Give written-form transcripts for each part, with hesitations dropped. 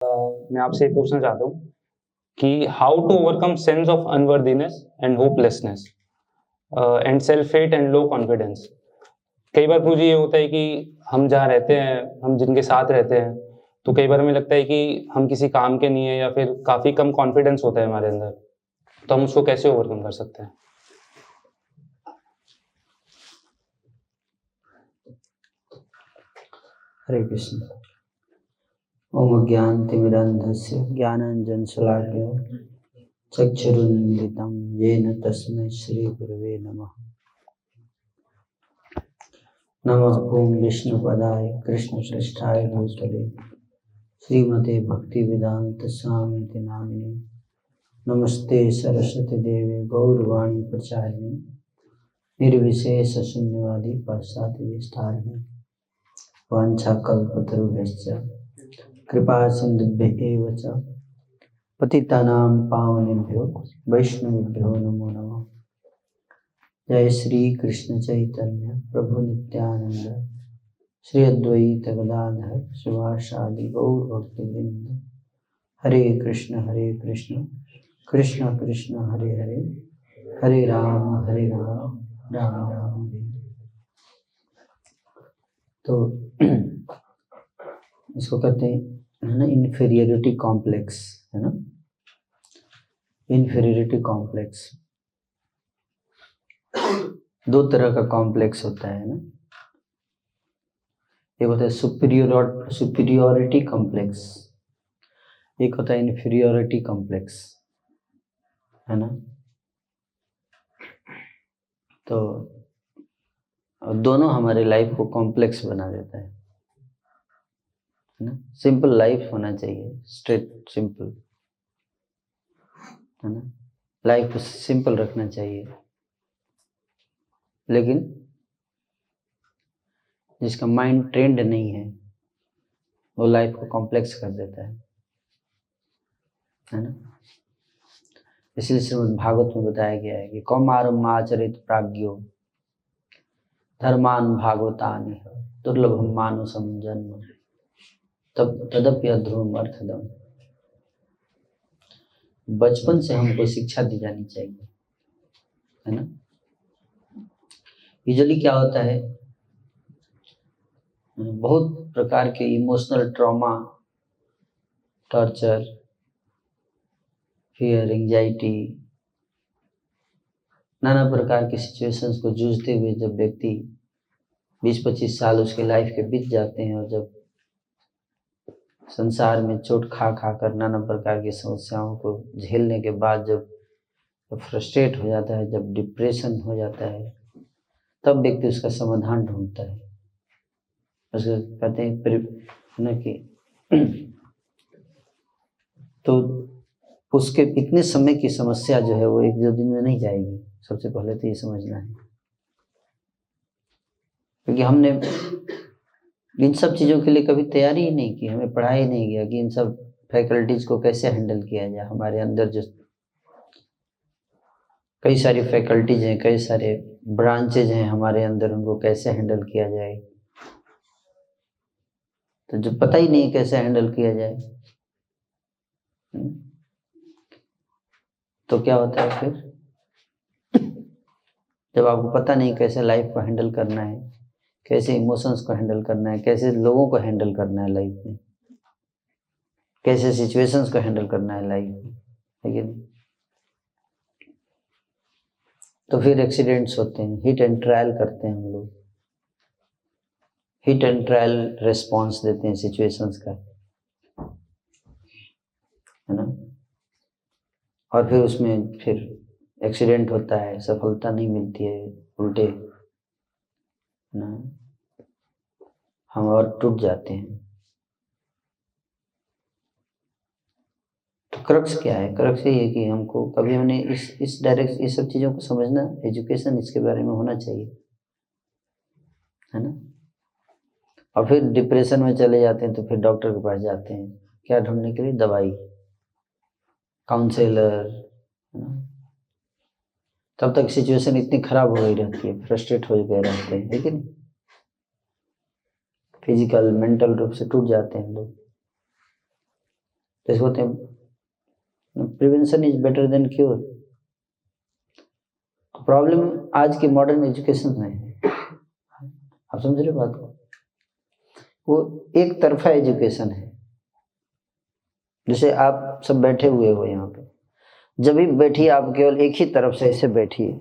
मैं आपसे ये पूछना चाहता हूँ कि how to overcome sense of unworthiness and hopelessness and self hate and low confidence. कई बार मुझे ये होता है कि हम जहाँ रहते हैं, हम जिनके साथ रहते हैं, तो कई बार हमें लगता है कि हम किसी काम के नहीं है या फिर काफ़ी कम कॉन्फिडेंस होता है हमारे अंदर, तो हम उसको कैसे ओवरकम कर सकते हैं? हरे कृष्ण। ओम ज्ञानतिमिरान्धस्य ज्ञानाञ्जनशलाकया चक्षुरुन्मिलितं येन तस्मै श्रीगुरवे नमः। नमः ओम विष्णुपदाय कृष्णपृष्ठाय भूतले श्रीमते भक्तिवेदांत स्वामी नामिने नमस्ते सरस्वती देवे गौरवाणी प्रचारिणे निर्विशेष शून्यवादी पाश्चात्य विस्तारिणे वाञ्छाकल्पतरुभ्यश्च कृपा सिन्धुभ्यः एव च पतितानां पावनेभ्यो वैष्णवेभ्यो नमो नमः। जय श्री कृष्ण चैतन्य प्रभु नित्यानंद श्री अद्वैत गदाधर श्रीवासादि गौर भक्तवृंद। हरे कृष्ण कृष्ण कृष्ण हरे हरे, हरे राम राम राम हरे। तो इसको कहते हैं ना इन्फीरियरिटी कॉम्प्लेक्स, है ना। इन्फीरियरिटी कॉम्प्लेक्स दो तरह का कॉम्प्लेक्स होता है ना। एक होता है सुपीरियोरिटी कॉम्प्लेक्स, एक होता है इन्फीरियोरिटी कॉम्प्लेक्स, है ना। तो दोनों हमारे लाइफ को कॉम्प्लेक्स बना देता है ना। सिंपल लाइफ होना चाहिए, स्ट्रेट सिंपल, है ना। लाइफ को सिंपल रखना चाहिए, लेकिन जिसका माइंड ट्रेंड नहीं है वो लाइफ को कॉम्प्लेक्स कर देता है ना। इसलिए श्रीमद् भागवत में बताया गया है कि कौमारम आचरित प्राज्ञो धर्मान भागवतानि दुर्लभम मानुषम जन्म तब तदप्य ध्रुवम अर्थदम। बचपन से हमको शिक्षा दी जानी चाहिए, है ना। यूजुअली क्या होता है, बहुत प्रकार के emotional trauma, torture, fear, anxiety, नाना प्रकार के सिचुएशंस को जूझते हुए जब व्यक्ति 20-25 साल उसके लाइफ के बीत जाते हैं, और जब संसार में चोट खा कर नाना प्रकार की समस्याओं को झेलने के बाद जब फ्रस्ट्रेट हो जाता है, जब डिप्रेशन हो जाता है, तब व्यक्ति उसका समाधान ढूंढता है। उसको कहते हैं ना कि तो उसके इतने समय की समस्या जो है वो 1-2 दिन में नहीं जाएगी। सबसे पहले तो ये समझना है, क्योंकि हमने इन सब चीज़ों के लिए कभी तैयारी ही नहीं की, हमें पढ़ाया ही नहीं गया कि इन सब फैकल्टीज को कैसे हैंडल किया जाए। हमारे अंदर जो कई सारी फैकल्टीज हैं, कई सारे ब्रांचेज हैं हमारे अंदर, उनको कैसे हैंडल किया जाए, तो जो पता ही नहीं कैसे हैंडल किया जाए, तो क्या होता है फिर, जब आपको पता नहीं कैसे लाइफ को हैंडल करना है, कैसे इमोशंस को हैंडल करना है, कैसे लोगों को हैंडल करना है लाइफ में, कैसे सिचुएशंस को हैंडल करना है लाइफ में, है कि नहीं। तो फिर एक्सीडेंट्स होते हैं, हिट एंड ट्रायल करते हैं हम लोग, हिट एंड ट्रायल रेस्पॉन्स देते हैं सिचुएशंस का, है ना। और फिर उसमें फिर एक्सीडेंट होता है, सफलता नहीं मिलती है, उल्टे ना हम और टूट जाते हैं। तो क्रक्स क्या है? क्रक्स ये है कि हमको कभी हमने इस डायरेक्ट ये सब चीज़ों को समझना, एजुकेशन इसके बारे में होना चाहिए, है ना। और फिर डिप्रेशन में चले जाते हैं, तो फिर डॉक्टर के पास जाते हैं, क्या ढूंढने के लिए? दवाई, काउंसलर, है ना। तब तक सिचुएशन इतनी खराब हो गई रहती है, फ्रस्ट्रेट हो गए रहते हैं, है कि नहीं। फिजिकल मेंटल रूप से टूट जाते हैं लोग। तो इसको बोलते हैं prevention is better than cure. Problem आज के मॉडर्न एजुकेशन में है, आप समझ रहे हो बात को, वो एक तरफा एजुकेशन है। जैसे आप सब बैठे हुए हो यहाँ पे, जब भी बैठिए आप केवल एक ही तरफ से ऐसे बैठिए,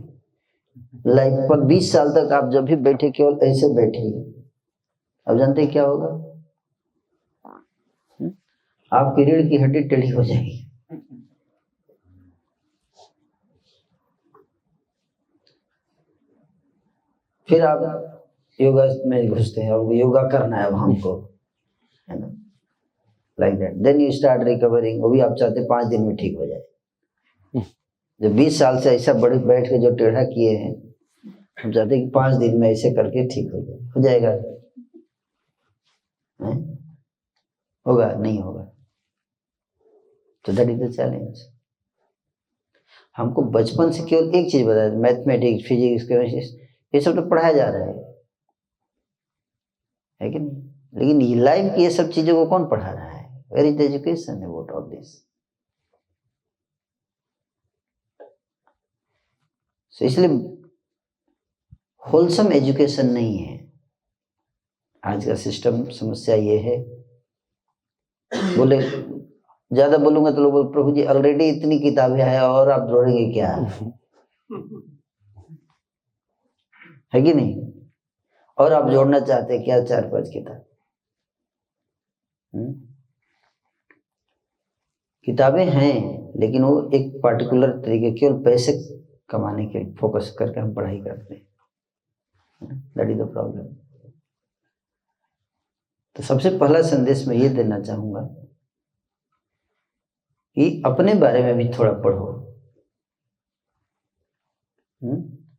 लाइफ पर 20 साल तक आप जब भी बैठे केवल ऐसे बैठिए, अब जानते हैं क्या होगा? आपकी रीढ़ की हड्डी टेढ़ी हो जाएगी। फिर आप योगा में घुसते हैं, अब योगा करना है अब हमको, है ना, like that. Then you start recovering, वो भी आप चाहते 5 दिन में ठीक हो जाए। जो 20 साल से ऐसा बड़े बैठ के जो टेढ़ा किए हैं, हम चाहते हैं कि 5 दिन में ऐसे करके ठीक हो जाए। हो जाएगा? होगा? नहीं होगा। तो दैट इज द चैलेंज। हमको बचपन से केवल एक चीज बताया, मैथमेटिक्स, फिजिक्स, केमिस्ट्री, ये सब तो पढ़ाया जा रहा है कि नहीं? लेकिन ये लाइफ की ये सब चीजों को कौन पढ़ा रहा है? Where is the education about all this? इसलिए होलसम एजुकेशन नहीं है आज का सिस्टम। समस्या ये है, बोले ज्यादा बोलूंगा तो लोग बोले प्रभु जी ऑलरेडी इतनी किताबें हैं और आप जोड़ेंगे क्या? है कि नहीं? और आप जोड़ना चाहते हैं क्या 4-5 किताब? किताबें हैं, लेकिन वो एक पार्टिकुलर तरीके, केवल पैसे कमाने के लिए फोकस करके हम पढ़ाई करते हैं। That is the problem. तो सबसे पहला संदेश मैं ये देना चाहूंगा कि अपने बारे में भी थोड़ा पढ़ो।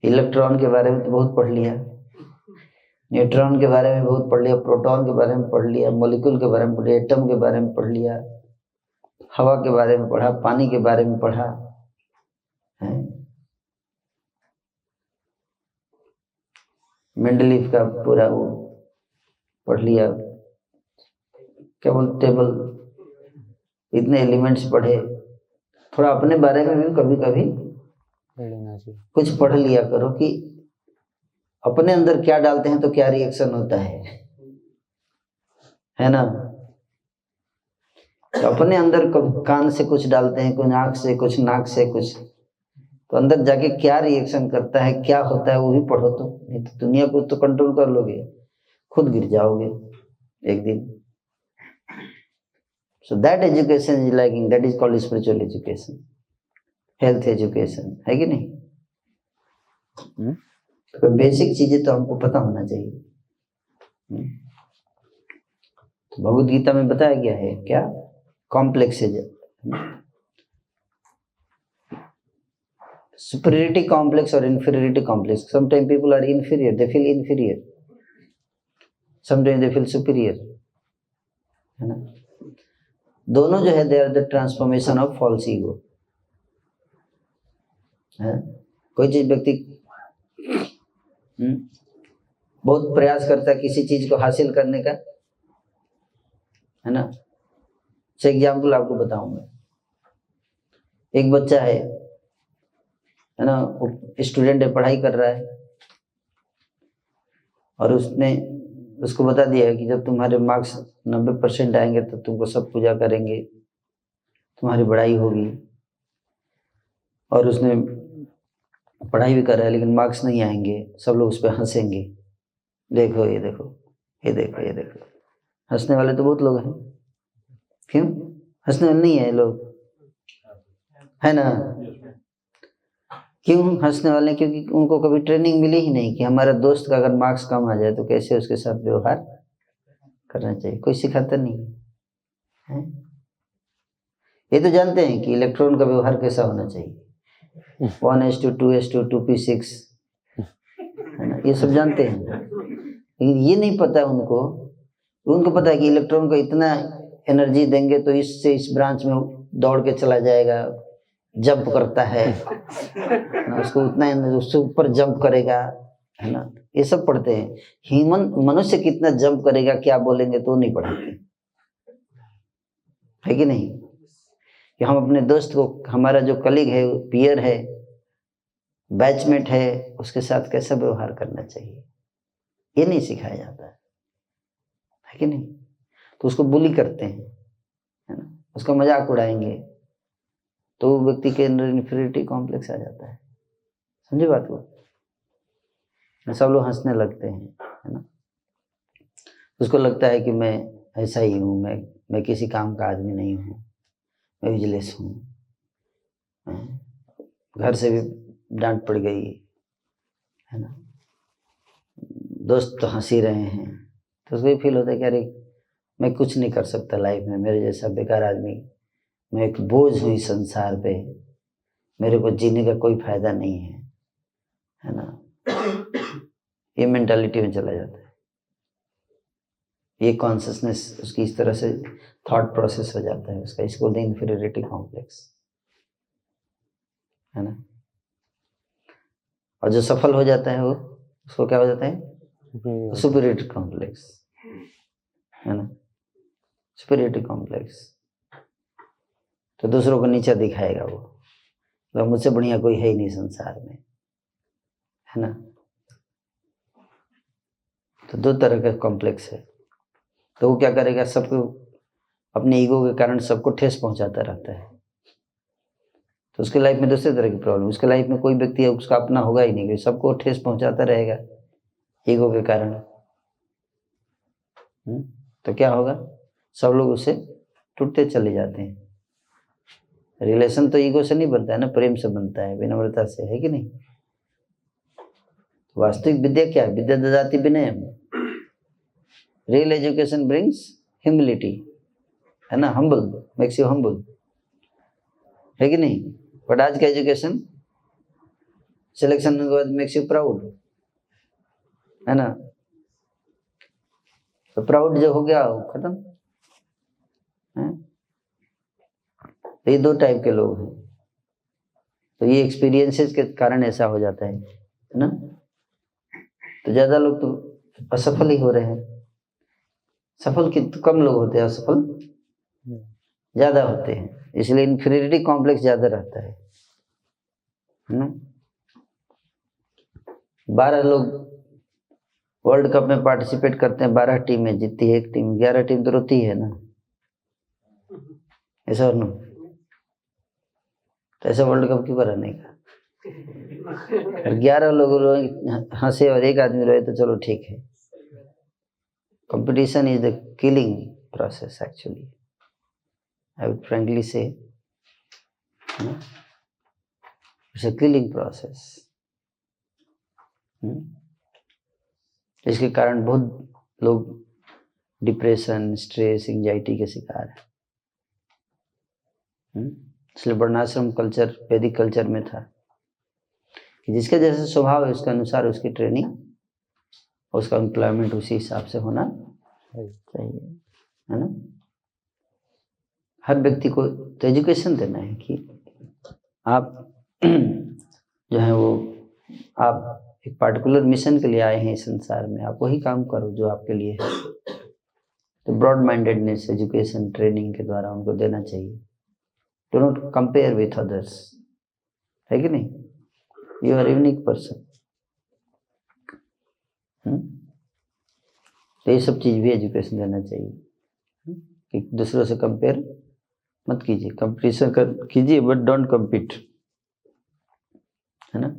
इलेक्ट्रॉन के बारे में तो बहुत पढ़ लिया, न्यूट्रॉन के बारे में बहुत पढ़ लिया, प्रोटॉन के बारे में पढ़ लिया, मॉलिक्यूल के बारे में पढ़ लिया, एटम के बारे में पढ़ लिया, हवा के बारे में पढ़ा, पानी के बारे में पढ़ा है, मेंडलीफ का पूरा वो पढ़ लिया, केवल टेबल, इतने एलिमेंट्स पढ़े। थोड़ा अपने बारे में भी कभी कभी कुछ पढ़ लिया करो कि अपने अंदर क्या डालते हैं तो क्या रिएक्शन होता है ना? तो अपने अंदर कान से कुछ डालते हैं, कुछ आंख से, कुछ नाक से, कुछ तो अंदर जाके क्या रिएक्शन करता है, क्या होता है, वो भी पढ़ो। तो नहीं तो दुनिया को तो कंट्रोल कर लोगे, खुद गिर जाओगे एक दिन। So that education is lacking, that is called spiritual education, health education, है कि नहीं? तो बेसिक चीजें तो हमको पता होना चाहिए। तो भगवद गीता में बताया गया है क्या? कॉम्प्लेक्स है, superiority complex or inferiority complex. Sometimes people are inferior, they feel inferior, sometimes they feel superior, है ना? दोनों जो है they are the transformation of false ego, है? कोई चीज व्यक्ति बहुत प्रयास करता है किसी चीज को हासिल करने का, है ना? एग्जाम्पल आपको बताऊंगा। एक बच्चा है ना, स्टूडेंट है, पढ़ाई कर रहा है, और उसने उसको बता दिया है कि जब तुम्हारे मार्क्स 90% आएंगे तो तुमको सब पूजा करेंगे, तुम्हारी बड़ाई होगी। और उसने पढ़ाई भी कर रहा है लेकिन मार्क्स नहीं आएंगे, सब लोग उस पर हंसेंगे, देखो ये देखो, ये देखो, ये देखो। हंसने वाले तो बहुत लोग हैं, क्यों हंसने वाले नहीं है लोग, है ना? क्यों हंसने वाले? क्योंकि उनको कभी ट्रेनिंग मिली ही नहीं कि हमारा दोस्त का अगर मार्क्स कम आ जाए तो कैसे उसके साथ व्यवहार करना चाहिए, कोई सिखाता नहीं है। ये तो जानते हैं कि इलेक्ट्रॉन का व्यवहार कैसा होना चाहिए, 1s2 2s2 2p6, है ना? ये सब जानते हैं, लेकिन ये नहीं पता उनको पता है कि इलेक्ट्रॉन को इतना एनर्जी देंगे तो इससे इस ब्रांच में दौड़ के चला जाएगा, जंप करता है ना, उसको उतना उससे ऊपर जंप करेगा, है ना? ये सब पढ़ते हैं। मनुष्य कितना जंप करेगा क्या बोलेंगे तो नहीं पढ़ाते, है कि नहीं? कि हम अपने दोस्त को, हमारा जो कलीग है, पीयर है, बैचमेट है, उसके साथ कैसा व्यवहार करना चाहिए, ये नहीं सिखाया जाता है कि नहीं? तो उसको बुली करते हैं, है ना, उसका मजाक उड़ाएंगे, तो वो व्यक्ति के अंदर इन्फीरियरिटी कॉम्प्लेक्स आ जाता है। समझे बात को? सब लोग हंसने लगते हैं, है ना। उसको लगता है कि मैं ऐसा ही हूँ, मैं किसी काम का आदमी नहीं हूँ, मैं यूजलेस हूँ, घर से भी डांट पड़ गई, है ना, दोस्त तो हंस ही रहे हैं, तो उसको फील होता है कि अरे मैं कुछ नहीं कर सकता लाइफ में, मेरे जैसा बेकार आदमी, मैं एक बोझ हुई संसार पे, मेरे को जीने का कोई फायदा नहीं है ना। ये मेंटालिटी में चला जाता है, ये कॉन्शियसनेस उसकी इस तरह से थॉट प्रोसेस हो जाता है उसका, इसको बोलते हैं इन्फीरियरिटी कॉम्प्लेक्स, है ना। और जो सफल हो जाता है वो, उसको क्या हो जाता है? सुपीरियरिटी कॉम्प्लेक्स, है ना, सुपीरियरिटी कॉम्प्लेक्स। तो दूसरों को नीचा दिखाएगा वो, तो मुझसे बढ़िया कोई है ही नहीं संसार में, है ना। तो दो तरह का कॉम्प्लेक्स है। तो वो क्या करेगा, सबको अपने ईगो के कारण सबको ठेस पहुंचाता रहता है, तो उसके लाइफ में दूसरे तरह की प्रॉब्लम, उसके लाइफ में कोई व्यक्ति है उसका अपना होगा ही नहीं, क्योंकि सबको ठेस पहुंचाता रहेगा ईगो के कारण। तो क्या होगा, सब लोग उससे टूटते चले जाते हैं। रिलेशन तो ईगो से नहीं बनता है ना, प्रेम से बनता है, विनम्रता से, है कि नहीं। वास्तविक विद्या क्या है? विद्या ददाति विनयम। रियल एजुकेशन ब्रिंग्स ह्यूमिलिटी, है ना, हम्बल, मेक्स यू हम्बल, है कि नहीं। बट आज का एजुकेशन सिलेक्शन के बाद मेक्स यू प्राउड, है ना। तो प्राउड जो हो गया वो खत्म है। तो ये दो टाइप के लोग हैं, तो ये एक्सपीरियंसेस के कारण ऐसा हो जाता है ना। तो ज्यादा लोग तो असफल ही हो रहे हैं, सफल कम लोग होते हैं, असफल ज्यादा होते हैं, इसलिए इन्फीरियरिटी कॉम्प्लेक्स ज्यादा रहता है ना। 12 लोग वर्ल्ड कप में पार्टिसिपेट करते हैं, 12 टीमें जीतती है, एक टीम, 11 टीम तो रोती है ना, ऐसा और ना। तो ऐसा वर्ल्ड कप क्यों कराने का? 11 लोग हंसे और एक आदमी रोए तो चलो ठीक है। Competition is the killing process actually, I would frankly से, इट्स अ किलिंग प्रोसेस। इसके कारण बहुत लोग डिप्रेशन, स्ट्रेस, एंजाइटी के शिकार है। इसलिए वर्णाश्रम कल्चर वैदिक कल्चर में था कि जिसके जैसे स्वभाव है उसके अनुसार उसकी ट्रेनिंग, उसका एम्प्लॉयमेंट उसी हिसाब से होना चाहिए, है ना। हर व्यक्ति को तो एजुकेशन देना है कि आप जो है वो, आप एक पार्टिकुलर मिशन के लिए आए हैं इस संसार में, आप वही काम करो जो आपके लिए है। तो ब्रॉड माइंडेडनेस एजुकेशन ट्रेनिंग के द्वारा उनको देना चाहिए। Do not compare with others, है कि नहीं, यू आर यूनिक पर्सन। तो ये सब चीज भी एजुकेशन देना चाहिए कि दूसरों से कंपेयर मत कीजिए, कंपटीशन कीजिए बट डोंट कम्पीट, है ना।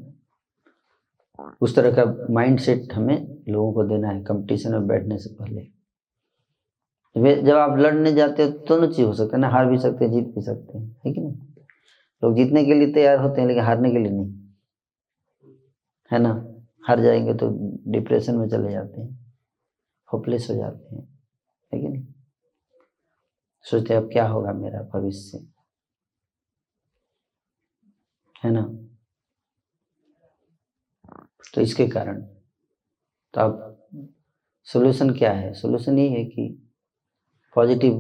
उस तरह का माइंडसेट हमें लोगों को देना है कंपटीशन में बैठने से पहले। जब आप लड़ने जाते हो तो दोनों चीज हो सकता है ना, हार भी सकते हैं, जीत भी सकते हैं, है कि नहीं। लोग जीतने के लिए तैयार होते हैं लेकिन हारने के लिए नहीं, है ना। हार जाएंगे तो डिप्रेशन में चले जाते हैं, होपलेस हो जाते हैं, है कि नहीं। सोचते अब क्या होगा मेरा भविष्य, है ना। तो इसके कारण तो अब सोल्यूशन क्या है? सोल्यूशन ये है कि पॉजिटिव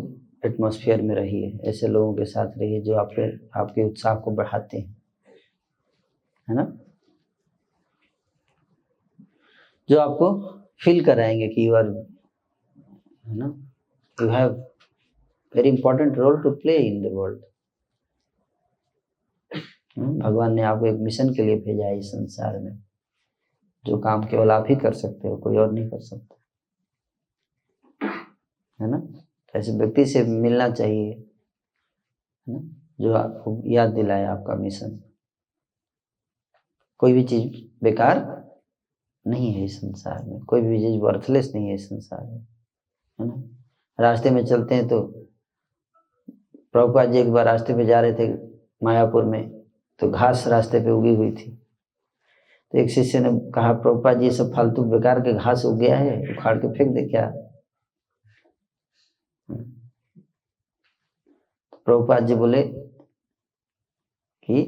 एटमॉस्फेयर में रहिए, ऐसे लोगों के साथ रहिए जो आपके उत्साह को बढ़ाते हैं, है ना, जो आपको फील कराएंगे कि यू आर, है ना, you have very important role to play in the world, भगवान ने आपको एक मिशन के लिए भेजा है इस संसार में, जो काम केवल आप ही कर सकते हो, कोई और नहीं कर सकता, है ना। तो ऐसे व्यक्ति से मिलना चाहिए, है ना, जो आपको याद दिलाए आपका मिशन। कोई भी चीज बेकार नहीं है इस संसार में, कोई भी चीज वर्थलेस नहीं है इस संसार में, है ना। रास्ते में चलते हैं तो प्रभुपाद जी एक बार रास्ते पे जा रहे थे मायापुर में, तो घास रास्ते पे उगी हुई थी। तो एक शिष्य ने कहा, प्रभुपाद जी ये सब फालतू बेकार के घास उग गया है, उखाड़ के फेंक दे क्या। प्रभुपाद जी बोले कि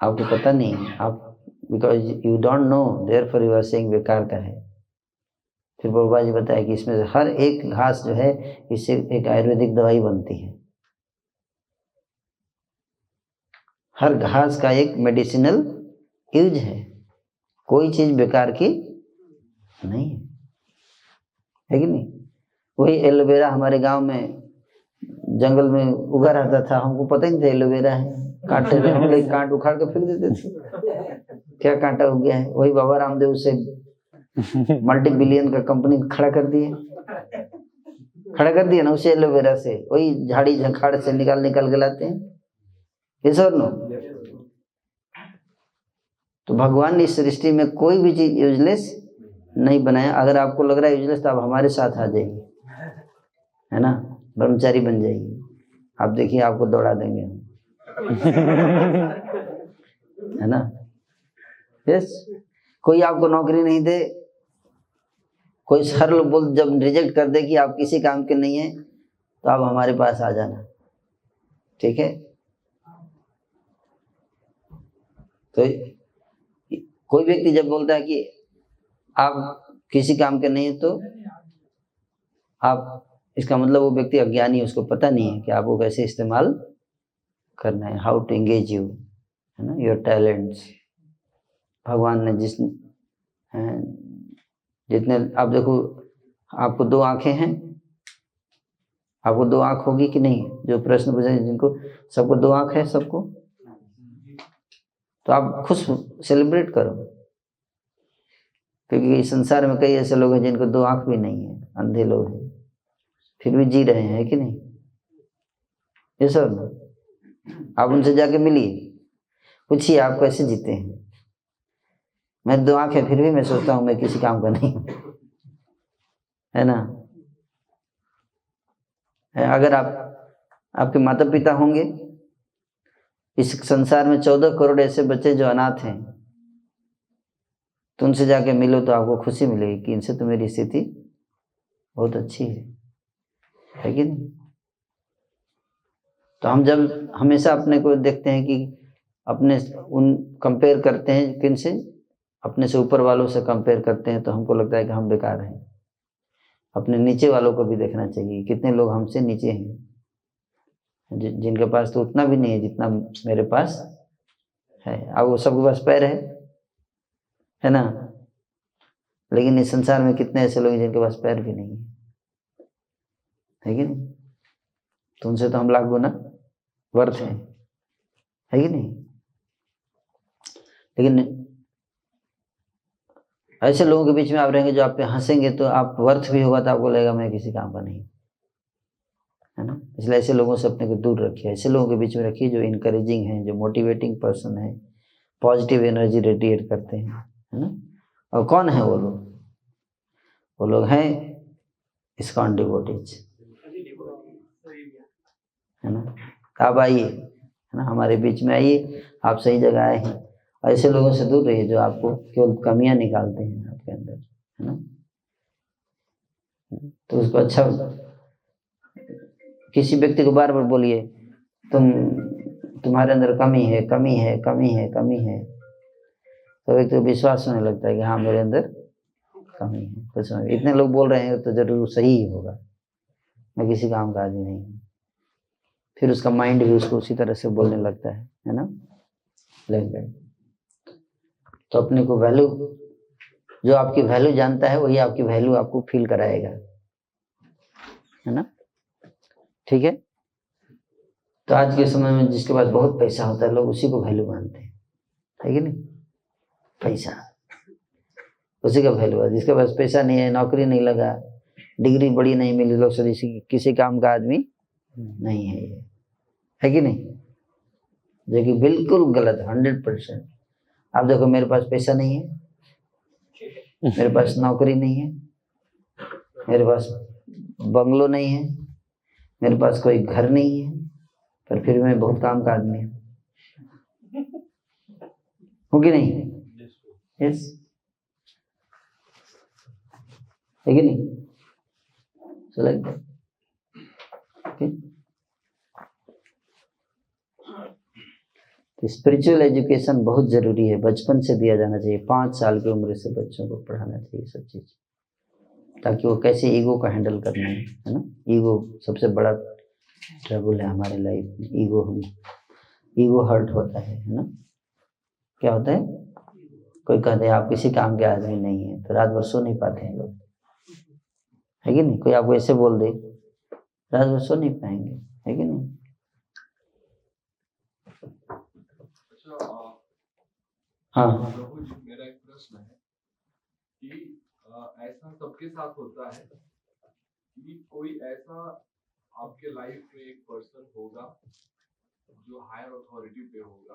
आपको पता नहीं, आप because you don't know therefore you are saying बेकार का है। फिर प्रभुपाद जी बताया कि इसमें से हर एक घास जो है, इससे एक आयुर्वेदिक दवाई बनती है। हर घास का एक मेडिसिनल यूज है, कोई चीज बेकार की नहीं है कि नहीं। वही एलोवेरा हमारे गांव में जंगल में उगा रहता था, हमको पता ही नहीं था एलोवेरा है, कांटे थे, हम लोग कांट उखाड़ के फेंक देते थे, क्या कांटा हो गया है। वही बाबा रामदेव उसे मल्टी बिलियन का कंपनी खड़ा कर दिया ना उसे एलोवेरा से, वही झाड़ी झंखाड़ से निकाल के लाते हैं, ये सब नो। तो भगवान ने इस सृष्टि में कोई भी चीज यूजलेस नहीं बनाया। अगर आपको लग रहा है यूजलेस तो आप हमारे साथ आ जाइए, है ना, ब्रह्मचारी बन जाइए, आप देखिए आपको दौड़ा देंगे हम है ना। यस, कोई आपको नौकरी नहीं दे, कोई सर लोग बोल जब रिजेक्ट कर दे कि आप किसी काम के नहीं है, तो आप हमारे पास आ जाना, ठीक है। तो कोई व्यक्ति जब बोलता है कि आप किसी काम के नहीं है, तो आप, इसका मतलब वो व्यक्ति अज्ञानी है, उसको पता नहीं है कि आपको कैसे इस्तेमाल करना है, हाउ टू एंगेज यू, है ना, योर टैलेंट्स। भगवान ने जितने, आप देखो, आपको दो आंखें हैं, आपको दो आंख होगी कि नहीं, जो प्रश्न पूछे जिनको, सबको दो आंख है सबको, तो आप खुश सेलिब्रेट करो, क्योंकि इस संसार में कई ऐसे लोग हैं जिनको दो आंख भी नहीं है, अंधे लोग हैं, फिर भी जी रहे हैं कि नहीं, ये सब। आप उनसे जाके मिलिए, पूछिए आप कैसे जीते हैं। मैं दो आंख है फिर भी मैं सोचता हूँ मैं किसी काम का नहीं, है ना। अगर आपके माता पिता होंगे, इस संसार में 14 करोड़ ऐसे बच्चे जो अनाथ हैं, तो उनसे जाके मिलो तो आपको खुशी मिलेगी कि इनसे तो मेरी स्थिति बहुत अच्छी है कि नहीं। तो हम जब हमेशा अपने को देखते हैं कि अपने उन कंपेयर करते हैं किन से, अपने से ऊपर वालों से कंपेयर करते हैं, तो हमको लगता है कि हम बेकार हैं। अपने नीचे वालों को भी देखना चाहिए, कितने लोग हमसे नीचे हैं, जिनके पास तो उतना भी नहीं है जितना मेरे पास है। अब वो सबके पास पैर है ना, लेकिन इस संसार में कितने ऐसे लोग हैं जिनके पास पैर भी नहीं है कि नहीं। तो उनसे तो हम लाख गुना वर्थ है कि नहीं। लेकिन ऐसे लोगों के बीच में आप रहेंगे जो आप पे हंसेंगे, तो आप वर्थ भी होगा तो आपको लगेगा मैं किसी काम का नहीं, है ना। इसलिए ऐसे लोगों से अपने को दूर रखिए, ऐसे लोगों के बीच में रखिए जो इनकरेजिंग है, जो मोटिवेटिंग पर्सन है, पॉजिटिव एनर्जी रेडिएट करते हैं, है ना। और कौन है वो लोग? वो लोग हैं इस्कॉन डिवोटीज, है ना। आप आइए, है ना, हमारे बीच में आइए, आप सही जगह आए हैं। ऐसे लोगों से दूर रहिए जो आपको केवल कमियां निकालते हैं आपके अंदर, है ना। तो उसको अच्छा, किसी व्यक्ति को बार बार बोलिए तुम्हारे अंदर कमी है, कमी है, कमी है, कमी है, तो व्यक्ति को विश्वास होने लगता है कि हाँ मेरे अंदर कमी है। कुछ इतने लोग बोल रहे हैं तो जरूर सही ही होगा, मैं किसी काम का आदमी नहीं हूँ। फिर उसका माइंड भी उसको उसी तरह से बोलने लगता है ना। लेकिन तो अपने को वैल्यू, जो आपकी वैल्यू जानता है वही आपकी वैल्यू आपको फील कराएगा, है ना, ठीक है। तो आज के समय में जिसके पास बहुत पैसा होता है लोग उसी को वैल्यू मानते हैं, है कि नहीं? पैसा, उसी का वैल्यू है। जिसके पास पैसा नहीं है, नौकरी नहीं लगा, डिग्री बड़ी नहीं मिली, लोग सोचते किसी काम का आदमी नहीं है ये, है कि नहीं? जो कि बिल्कुल गलत, 100%। आप देखो, मेरे पास पैसा नहीं है, मेरे पास नौकरी नहीं है, मेरे पास बंगलो नहीं है, मेरे पास कोई घर नहीं है, पर फिर मैं बहुत काम का आदमी हूँ कि नहीं? यस, है कि नहीं? So like that. Okay. तो स्पिरिचुअल एजुकेशन बहुत ज़रूरी है, बचपन से दिया जाना चाहिए। 5 साल की उम्र से बच्चों को पढ़ाना चाहिए सब चीज़, ताकि वो कैसे ईगो का हैंडल करना है ना? ईगो सबसे बड़ा ट्रबल है हमारे लाइफ में। ईगो हर्ट होता है ना? क्या होता है? कोई कहते हैं आप किसी काम के आदमी नहीं है, तो रात भर सो नहीं पाते हैं लोग, है कि नहीं? कोई आपको ऐसे बोल दे, रात भर सो नहीं पाएंगे, है कि नहीं? हाँ, मेरा एक प्रश्न है कि ऐसा सबके साथ होता है कि कोई ऐसा आपके लाइफ में एक पर्सन होगा जो हायर अथॉरिटी पे होगा,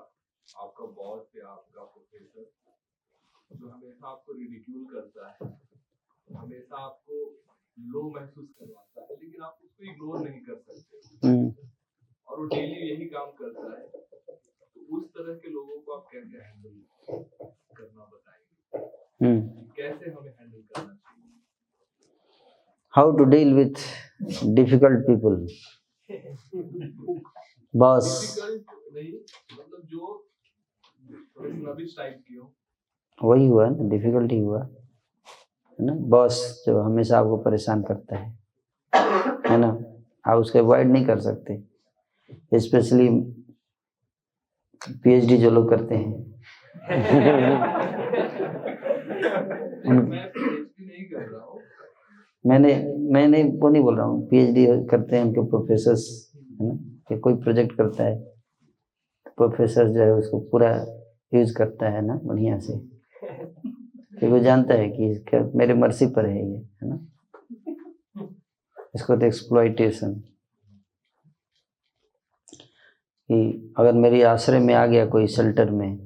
आपका बॉस या आपका प्रोफेसर, जो हमेशा आपको रिडिक्यूल करता है, हमेशा आपको लो महसूस करवाता है, लेकिन आप उसको इग्नोर नहीं कर सकते और वो डेली यही काम करता है। तो उस तरह के लोगों को आप कैसे हैंडल करना बताइए, कैसे हमें हैंडल करना चाहिए? How to deal with difficult people? Boss difficult नहीं, मतलब जो थोड़े स्नबिश टाइप के हो। वही हुआ ना, डिफिकल्ट ही हुआ है ना? बॉस जो हमेशा आपको परेशान करता है ना? आप उसके अवॉइड नहीं कर सकते, स्पेशली पीएचडी जो लोग करते हैं। मैं पीएचडी नहीं कर रहा हूँ, मैंने वो नहीं बोल रहा हूँ, पीएचडी करते हैं उनके प्रोफेसर्स, है ना? कि कोई प्रोजेक्ट करता है, प्रोफेसर जो है उसको पूरा यूज करता है ना, बढ़िया से, कि वो जानता है कि मेरे मर्जी पर है ये, है ना? इसको तो एक्सप्लॉइटेशन, कि अगर मेरी आश्रय में आ गया कोई शेल्टर में,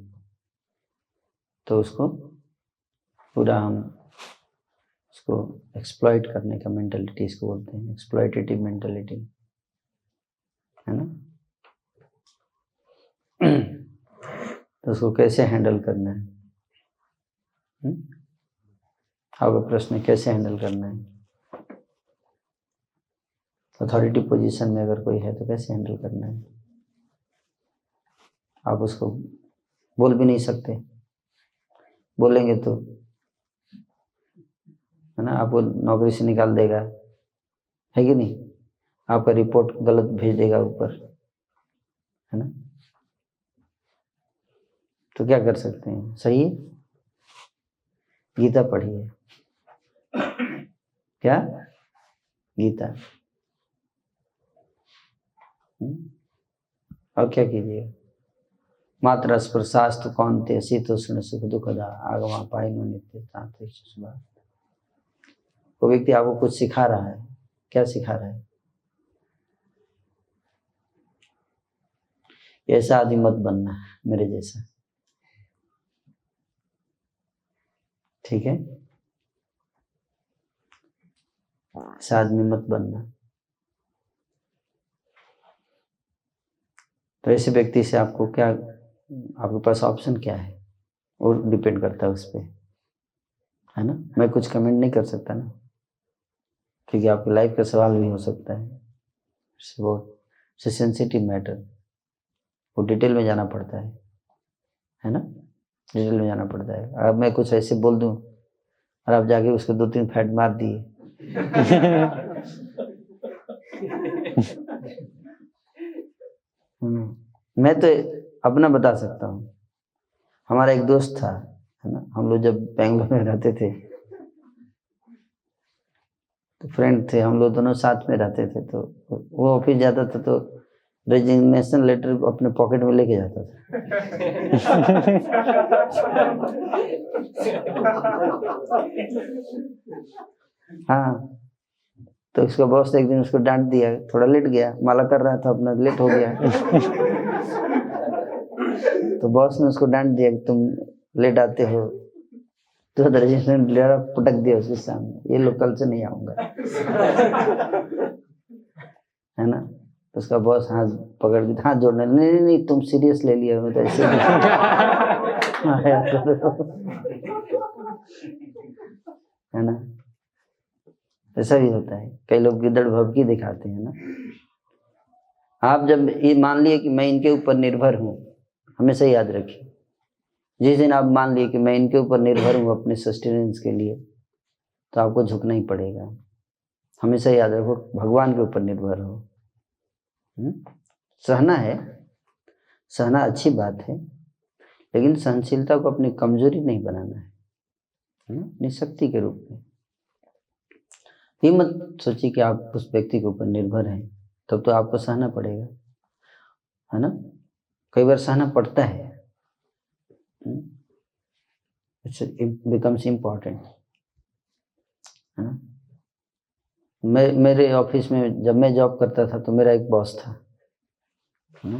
तो उसको पूरा हम उसको एक्सप्लॉइट करने का मेंटालिटी इसको बोलते हैं, एक्सप्लॉइटेटिव मेंटालिटी, है ना? तो उसको कैसे हैंडल करना है? आपका प्रश्न है कैसे हैंडल करना है? अथॉरिटी पोजीशन में अगर कोई है तो कैसे हैंडल करना है? आप उसको बोल भी नहीं सकते, बोलेंगे तो, है ना, आपको नौकरी से निकाल देगा, है कि नहीं? आपका रिपोर्ट गलत भेज देगा ऊपर, है ना? तो क्या कर सकते हैं? सही है, गीता पढ़िए। क्या? गीता। और क्या कीजिए? मात्र स्पर्शास्तु कौन्तेय शीतोष्ण सुख दुखदा आगमा पायनो नित्य तांत्रिक सुभा। वो व्यक्ति आपको कुछ सिखा रहा है, क्या सिखा रहा है? ऐसा आदमी मत बनना, मेरे जैसा, ठीक है? ऐसा आदमी मत बनना। तो ऐसे व्यक्ति से आपको क्या, आपके पास ऑप्शन क्या है, और डिपेंड करता है उस पर, है ना? मैं कुछ कमेंट नहीं कर सकता ना, क्योंकि आपकी लाइफ का सवाल भी हो सकता है, बहुत सेंसिटिव मैटर, वो डिटेल में जाना पड़ता है ना? डिटेल में जाना पड़ता है। अब मैं कुछ ऐसे बोल दूं और आप जाके उसको 2-3 फैट मार दिए मैं तो अपना बता सकता हूँ। हमारा एक दोस्त था, है ना, हम लोग जब बेंगलोर में रहते थे, तो फ्रेंड थे हम लोग दोनों साथ में रहते थे, तो वो ऑफिस जाता था तो रेजिग्नेशन लेटर अपने पॉकेट में लेके जाता था। हाँ, तो उसका बॉस एक दिन उसको डांट दिया, थोड़ा लेट गया, माला कर रहा था अपना, लेट हो गया। तो बॉस ने उसको डांट दिया कि तुम लेट आते हो, तो रजिस्ट्रेशन लेटर पटक दिया उसके सामने, ये लोग कल से नहीं आऊंगा, है ना। तो उसका बॉस हाथ पकड़ के हाथ जोड़ने, नहीं नहीं नहीं तुम सीरियस ले लिया, मैं तो ऐसे आया करो, है ना। ऐसा भी होता है, कई लोग गिद्दड़ भभकी दिखाते हैं ना। आप जब ये मान लिए कि मैं इनके ऊपर निर्भर हूँ, हमेशा याद रखिए, जिस दिन आप मान लिए कि मैं इनके ऊपर निर्भर हूँ अपने सस्टेनेंस के लिए, तो आपको झुकना ही पड़ेगा। हमेशा याद रखो, भगवान के ऊपर निर्भर हो। सहना है, सहना अच्छी बात है, लेकिन सहनशीलता को अपनी कमजोरी नहीं बनाना है, अपनी शक्ति के रूप में। ये मत सोचिए कि आप उस व्यक्ति के ऊपर निर्भर हैं, तब तो आपको सहना पड़ेगा, है ना। कई बार सहना पड़ता है, इट बिकम्स इम्पोर्टेंट, है ना। मेरे ऑफिस में जब मैं जॉब करता था तो मेरा एक बॉस था, है ना,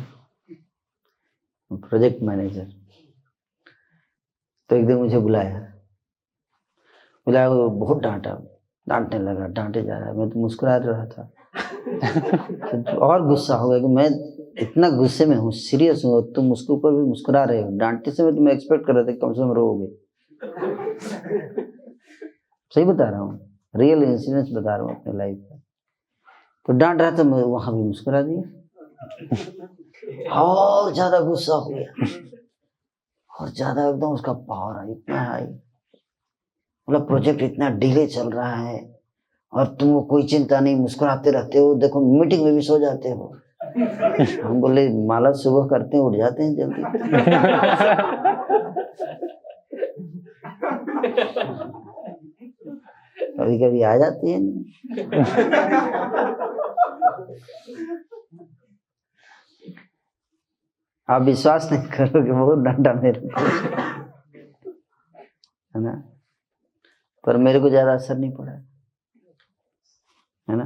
प्रोजेक्ट मैनेजर। तो एक दिन मुझे बुलाया, वो बहुत डांटने लगा, डांटे जा रहा है। मैं तो मुस्कुरा रहा था। तो और गुस्सा हो गया कि मैं इतना गुस्से में हूँ, सीरियस हूँ, तुम उसके ऊपर भी मुस्कुरा रहे हो। डांटते समय तो मैं एक्सपेक्ट कर रहा था कम से कम रोओगे। सही बता रहा हूँ, रियल इंसिडेंस बता रहा हूँ अपने लाइफ का। तो डांट रहा था, मैं वहां भी मुस्कुरा दिया। और ज्यादा गुस्सा हो गया, और ज्यादा एकदम उसका पावर इतना हाई, मतलब प्रोजेक्ट इतना डिले चल रहा है और तुमको कोई चिंता नहीं, मुस्कुराते रहते हो, देखो मीटिंग में भी सो जाते हो। हम बोले माला सुबह करते हैं, उठ जाते हैं जल्दी। कभी कभी आ जाती है नहीं। आप विश्वास नहीं करोगे, बहुत डांटा मेरे को, है ना, पर मेरे को ज्यादा असर नहीं पड़ा, है ना।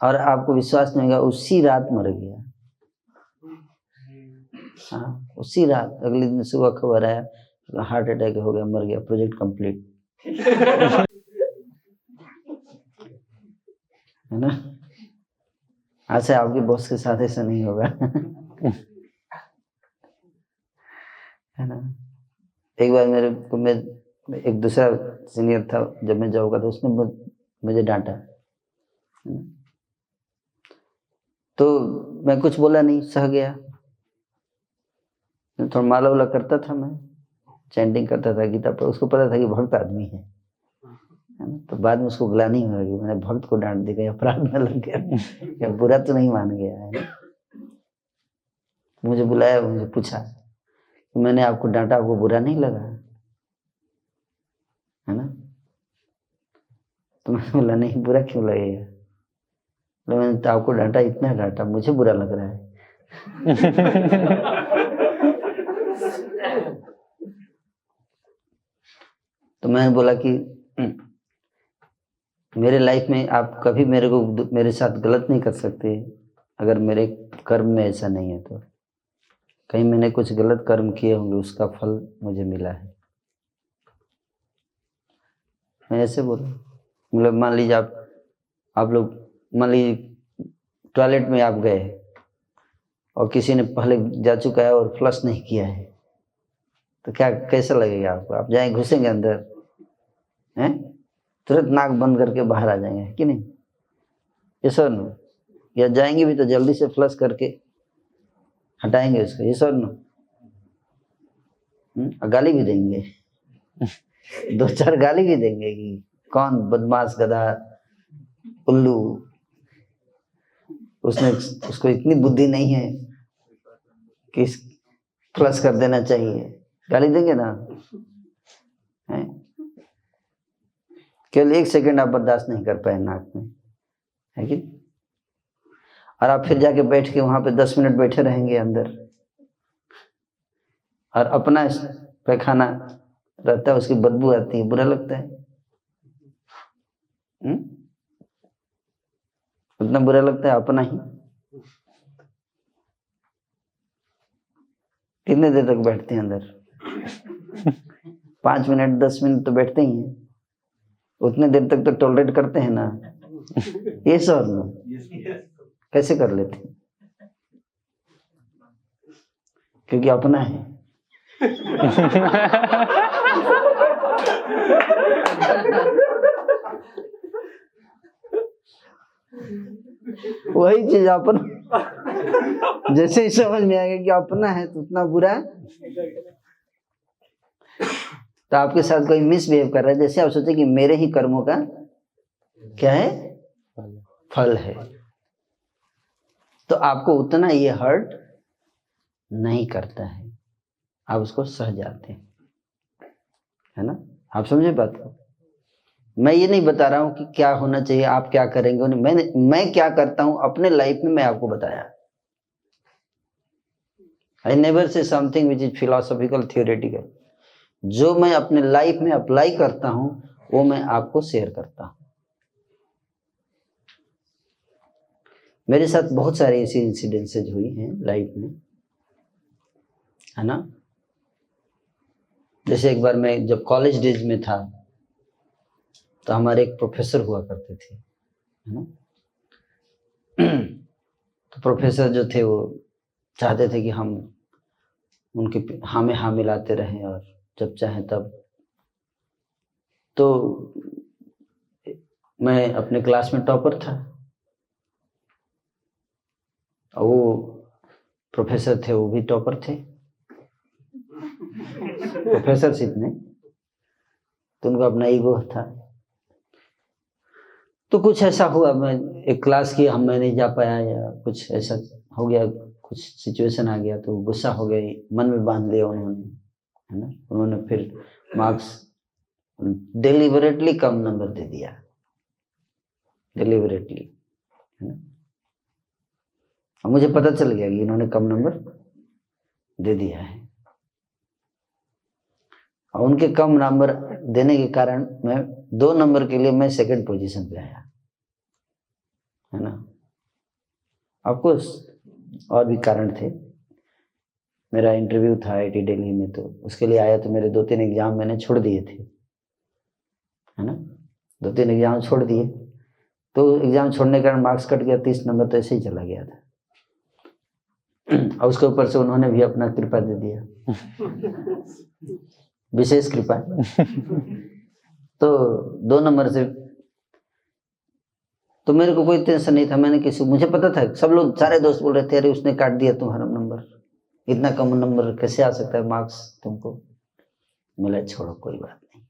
और आपको विश्वास नहीं होगा, उसी रात मर गया। हाँ, उसी रात, अगले दिन सुबह खबर आया हार्ट अटैक हो गया, मर गया, प्रोजेक्ट कंप्लीट, है ना। ऐसे आपके बॉस के साथ ऐसा नहीं होगा, है ना। एक बार मेरे को, मैं एक दूसरा सीनियर था जब मैं जॉब करता, उसने मुझे डांटा, तो मैं कुछ बोला नहीं, सह गया। थोड़ा माला वाला करता था, मैं चैंटिंग करता था गीता पर, उसको पता था कि भक्त आदमी है ना। तो बाद में उसको ग्लानि हो गई, मैंने भक्त को डांट दिया, अपराध में लग गया, या बुरा तो नहीं मान गया है। मुझे बुलाया, मुझे पूछा मैंने आपको डांटा, आपको बुरा नहीं लगा, है ना। तो मैंने बोला नहीं, बुरा क्यों लगेगा, तो मैंने तो आपको डांटा, इतना डांटा, मुझे बुरा लग रहा है। तो मैंने बोला कि मेरे लाइफ में आप कभी मेरे साथ गलत नहीं कर सकते, अगर मेरे कर्म में ऐसा नहीं है तो। कहीं मैंने कुछ गलत कर्म किए होंगे, उसका फल मुझे मिला है। मैं ऐसे बोला, मतलब मान लीजिए आप लोग, मान लीजिए टॉयलेट में आप गए और किसी ने पहले जा चुका है और फ्लश नहीं किया है, तो क्या कैसा लगेगा आपको? आप जाए घुसेंगे अंदर, हैं, तुरंत नाक बंद करके बाहर आ जाएंगे, कि नहीं? ये सर नो, या जाएंगे भी तो जल्दी से फ्लश करके हटाएंगे उसको, ये सर नो। गाली भी देंगे, 2-4 गाली भी देंगे कि कौन बदमाश, गधा, उल्लू, उसको इतनी बुद्धि नहीं है कि फ्लश कर देना चाहिए, गाली देंगे ना, है? केवल 1 सेकंड आप बर्दाश्त नहीं कर पाए नाक में, है कि? और आप फिर जाके बैठ के वहां पे 10 मिनट बैठे रहेंगे अंदर, और अपना पैखाना रहता है, उसकी बदबू आती है, बुरा लगता है। उतना बुरा लगता है अपना ही। कितने देर तक बैठते हैं अंदर? 5 मिनट 10 मिनट तो बैठते ही हैं, उतने देर तक तो टॉलरेट करते हैं ना। ये सर ना कैसे कर लेते हैं? क्योंकि अपना है। वही चीज अपन जैसे ही समझ में आएगा कि अपना है तो उतना बुरा है। तो आपके साथ कोई मिसबिहेव कर रहा है, जैसे आप सोचे कि मेरे ही कर्मों का क्या है, फल है, तो आपको उतना ये हर्ट नहीं करता है, आप उसको सह जाते हैं, है ना। आप समझे बात को? मैं ये नहीं बता रहा हूं कि क्या होना चाहिए, आप क्या करेंगे, मैं क्या करता हूं अपने लाइफ में, मैं आपको बताया। I never say something which is philosophical theoretical. जो मैं अपने लाइफ में अप्लाई करता हूं वो मैं आपको शेयर करता हूं। मेरे साथ बहुत सारी ऐसी इंसिडेंसेज हुई हैं लाइफ में, है ना। जैसे एक बार मैं जब कॉलेज डेज में था तो हमारे एक प्रोफेसर हुआ करते थे, है ना। तो प्रोफेसर जो थे वो चाहते थे कि हम उनके हाँ में हाँ मिलाते रहें और जब चाहे तब। तो मैं अपने क्लास में टॉपर था और वो प्रोफेसर थे, वो भी टॉपर थे प्रोफेसरशिप में, तो उनका अपना ईगो था। तो कुछ ऐसा हुआ, मैं एक क्लास की मैं नहीं जा पाया या कुछ ऐसा हो गया, कुछ सिचुएशन आ गया तो गुस्सा हो गई, मन में बांध लिया उन्होंने, है ना। उन्होंने फिर मार्क्स डिलिबरेटली कम नंबर दे दिया, डिलिबरेटली, है ना। और मुझे पता चल गया कि इन्होंने कम नंबर दे दिया है, और उनके कम नंबर देने के कारण मैं 2 नंबर के लिए मैं सेकंड पोजीशन पे आया, है ना। ऑफकोर्स और भी कारण थे। मेरा इंटरव्यू था आईआईटी दिल्ली में, तो उसके लिए आया तो मेरे 2-3 एग्जाम मैंने छोड़ दिए थे, है ना। 2-3 एग्जाम छोड़ दिए, तो एग्जाम छोड़ने के कारण मार्क्स कट गया, 30 नंबर तो ऐसे ही चला गया था। और उसके ऊपर से उन्होंने भी अपना कृपा दे दिया, विशेष कृपा। तो 2 नंबर से तो मेरे को कोई टेंशन नहीं था। मैंने किसी, मुझे पता था, सब लोग सारे दोस्त बोल रहे थे अरे उसने काट दिया तुम्हारा नंबर, इतना कम नंबर कैसे आ सकता है मार्क्स तुमको। बोला छोड़ो कोई बात नहीं,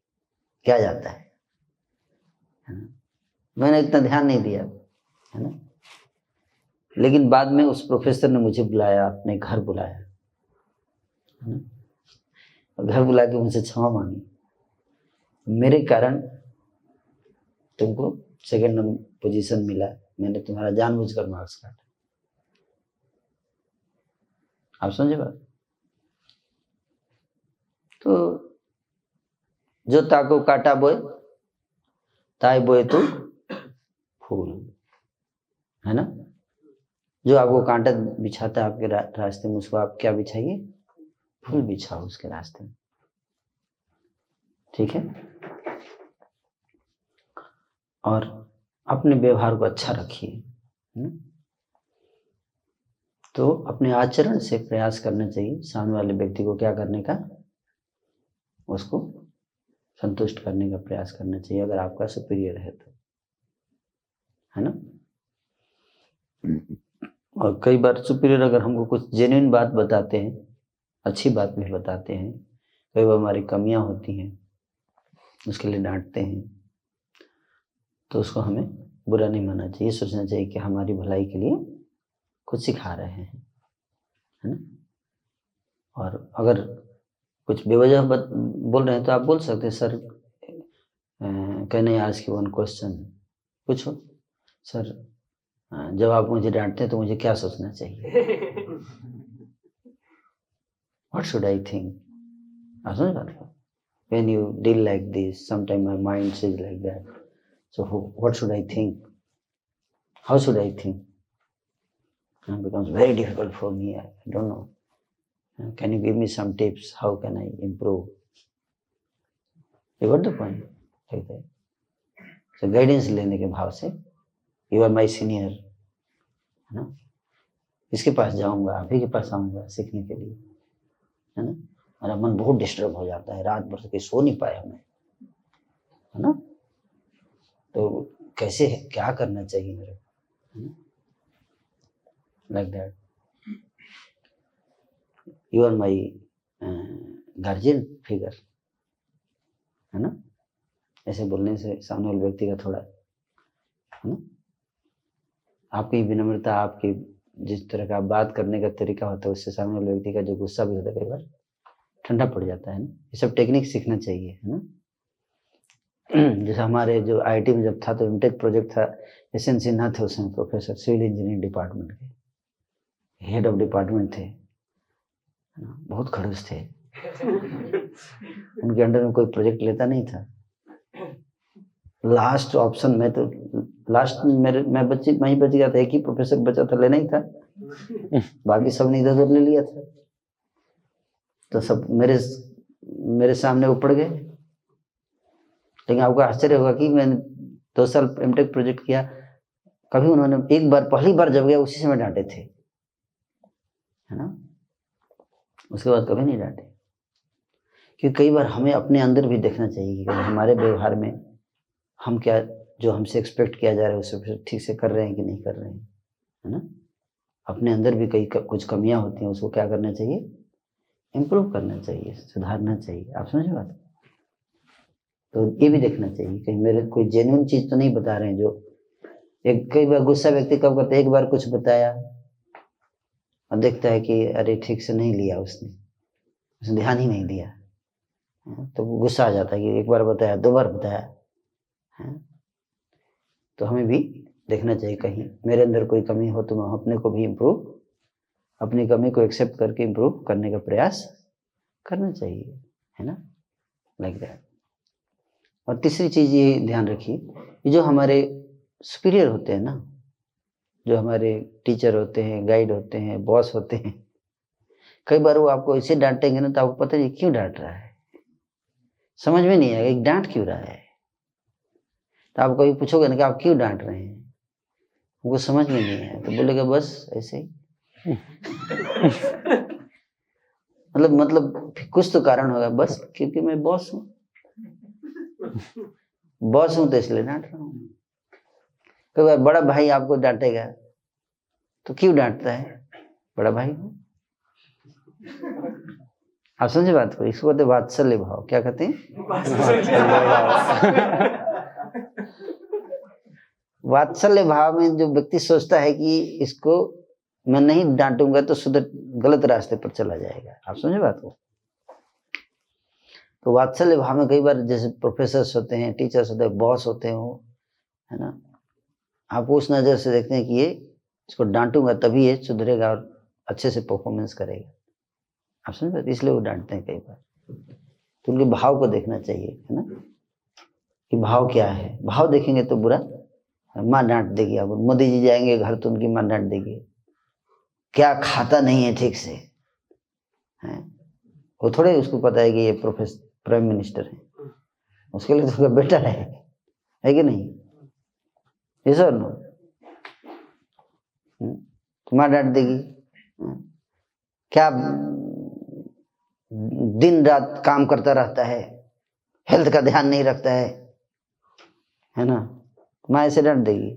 क्या जाता है ना। मैंने इतना ध्यान नहीं दिया, है ना। लेकिन बाद में उस प्रोफेसर ने मुझे बुलाया, अपने घर बुलाया, है ना। और घर बुला के मुझसे क्षमा मांगी, मेरे कारण तुमको सेकंड नंबर पोजीशन मिला, मैंने तुम्हारा जानबूझकर मार्क्स काटा। आप समझे बात? तो जो ताको काटा बोए ताई बोए तो फूल, है ना। जो आपको कांटा बिछाता है आपके रास्ते में, उसको आप क्या बिछाइए, फूल बिछाओ उसके रास्ते में, ठीक है। और अपने व्यवहार को अच्छा रखिए, तो अपने आचरण से प्रयास करना चाहिए सामने वाले व्यक्ति को क्या करने का, उसको संतुष्ट करने का प्रयास करना चाहिए, अगर आपका सुपीरियर है तो, है ना। और कई बार सुपीरियर अगर हमको कुछ जेन्युइन बात बताते हैं, अच्छी बात भी बताते हैं, कई बार हमारी कमियां होती हैं उसके लिए डांटते हैं, तो उसको हमें बुरा नहीं मानना चाहिए, सोचना चाहिए कि हमारी भलाई के लिए कुछ सिखा रहे हैं, है ना। और अगर कुछ बेवजह बोल रहे हैं तो आप बोल सकते हैं sir can I ask you one question, पूछो सर जब आप मुझे डांटते हैं तो मुझे क्या सोचना चाहिए? What should I think? आप समझ बात को? When you deal like this, sometimes my mind says like that. So what should I think? How should I think? It becomes very difficult for me. I don't know. Can you give me some tips? How can I improve? You got the point? Like that. So guidance लेने के भाव से, you are my senior, है ना? इसके पास जाऊंगा, आप ही के पास आऊंगा सीखने के लिए, है ना? मेरा मन बहुत डिस्टर्ब हो जाता है, रात भर से सो नहीं पाया मैं, है ना? तो कैसे है, क्या करना चाहिए मेरे को? Like that. You are my guardian figure, है ना? ऐसे बोलने से सामने वाले व्यक्ति का थोड़ा, है ना, आपकी विनम्रता, आपकी जिस तरह का बात करने का तरीका होता है, उससे सामने वाले व्यक्ति का जो गुस्सा भी होता है कई बार ठंडा पड़ जाता है ना। ये सब टेक्निक सीखना चाहिए, है ना। जैसे हमारे जो आईआईटी में जब था तो इमटेक प्रोजेक्ट था, एस.एन. सिन्हा थे उसमें, प्रोफेसर सिविल इंजीनियरिंग डिपार्टमेंट के हेड ऑफ डिपार्टमेंट थे, बहुत खड़ूस थे। उनके अंडर में कोई प्रोजेक्ट लेता नहीं था। लास्ट ऑप्शन में तो लास्ट में मैं बच गया था, एक ही प्रोफेसर बचा था, लेना ही था, बाकी सब ने इधर उधर ले लिया था। तो सब मेरे सामने वो पड़ गए। लेकिन आपको आश्चर्य होगा कि मैंने 2 साल एमटेक प्रोजेक्ट किया, कभी उन्होंने एक बार, पहली बार जब गया उसी समय डांटे थे, है ना। उसके बाद कभी नहीं डांटे। क्योंकि कई बार हमें अपने अंदर भी देखना चाहिए कि हमारे व्यवहार में हम क्या, जो हमसे एक्सपेक्ट किया जा रहा है उसे ठीक से कर रहे हैं कि नहीं कर रहे हैं, है ना। अपने अंदर भी कुछ कमियां होती हैं, उसको क्या करना चाहिए, इम्प्रूव करना चाहिए, सुधारना चाहिए। आप समझ बात। तो ये भी देखना चाहिए कहीं मेरे कोई जेन्युइन चीज तो नहीं बता रहे हैं। जो एक कई बार गुस्सा व्यक्ति कब करता है, एक बार कुछ बताया और देखता है कि अरे ठीक से नहीं लिया उसने ध्यान ही नहीं दिया, तो गुस्सा आ जाता है कि एक बार बताया, 2 बार बताया, है। तो हमें भी देखना चाहिए कहीं मेरे अंदर कोई कमी हो तो मैं अपने को भी इम्प्रूव, अपनी कमी को एक्सेप्ट करके इम्प्रूव करने का प्रयास करना चाहिए, है ना, लाइक दैट। और तीसरी चीज ये ध्यान रखिए, ये जो हमारे सुपीरियर होते हैं ना, जो हमारे टीचर होते हैं, गाइड होते हैं, बॉस होते हैं, कई बार वो आपको ऐसे डांटेंगे ना तो आपको पता नहीं क्यों डांट रहा है, समझ में नहीं आएगा डांट क्यों रहा है। तो आप कभी पूछोगे ना कि आप क्यों डांट रहे हैं, उनको समझ में नहीं है, तो बोलेगा बस ऐसे ही। मतलब कुछ तो कारण होगा, बस क्योंकि मैं बॉस हूँ, बॉस हूँ तो इसलिए डांट रहा हूँ। कई बार बड़ा भाई आपको डांटेगा तो क्यों डांटता है, बड़ा भाई हूँ। आप समझे बात को, इसको कहते वात्सल्य भाव। क्या कहते हैं, वात्सल्य भाव में जो व्यक्ति सोचता है कि इसको मैं नहीं डांटूंगा तो सुधर, गलत रास्ते पर चला जाएगा। आप समझे बात को। तो वात्सल्य भाव में कई बार जैसे प्रोफेसर्स होते हैं, टीचर्स होते हैं, बॉस होते हैं, वो, है ना, आप उस नज़र से देखते हैं कि ये इसको डांटूंगा तभी ये सुधरेगा और अच्छे से परफॉर्मेंस करेगा। आप समझ पाते, इसलिए वो डांटते हैं कई बार। तो उनके भाव को देखना चाहिए, है ना, कि भाव क्या है। भाव देखेंगे तो बुरा, माँ डांट देगी। अब मोदी जी जाएंगे घर तो उनकी माँ डांट देगी, क्या खाता नहीं है ठीक से, है। वो थोड़े उसको पता है कि ये प्राइम मिनिस्टर है, उसके लिए तो उसका बेटा है कि नहीं, ये सर नो, माँ डांट देगी। क्या दिन रात काम करता रहता है, हेल्थ का ध्यान नहीं रखता है ना, माँ ऐसे डांट देगी,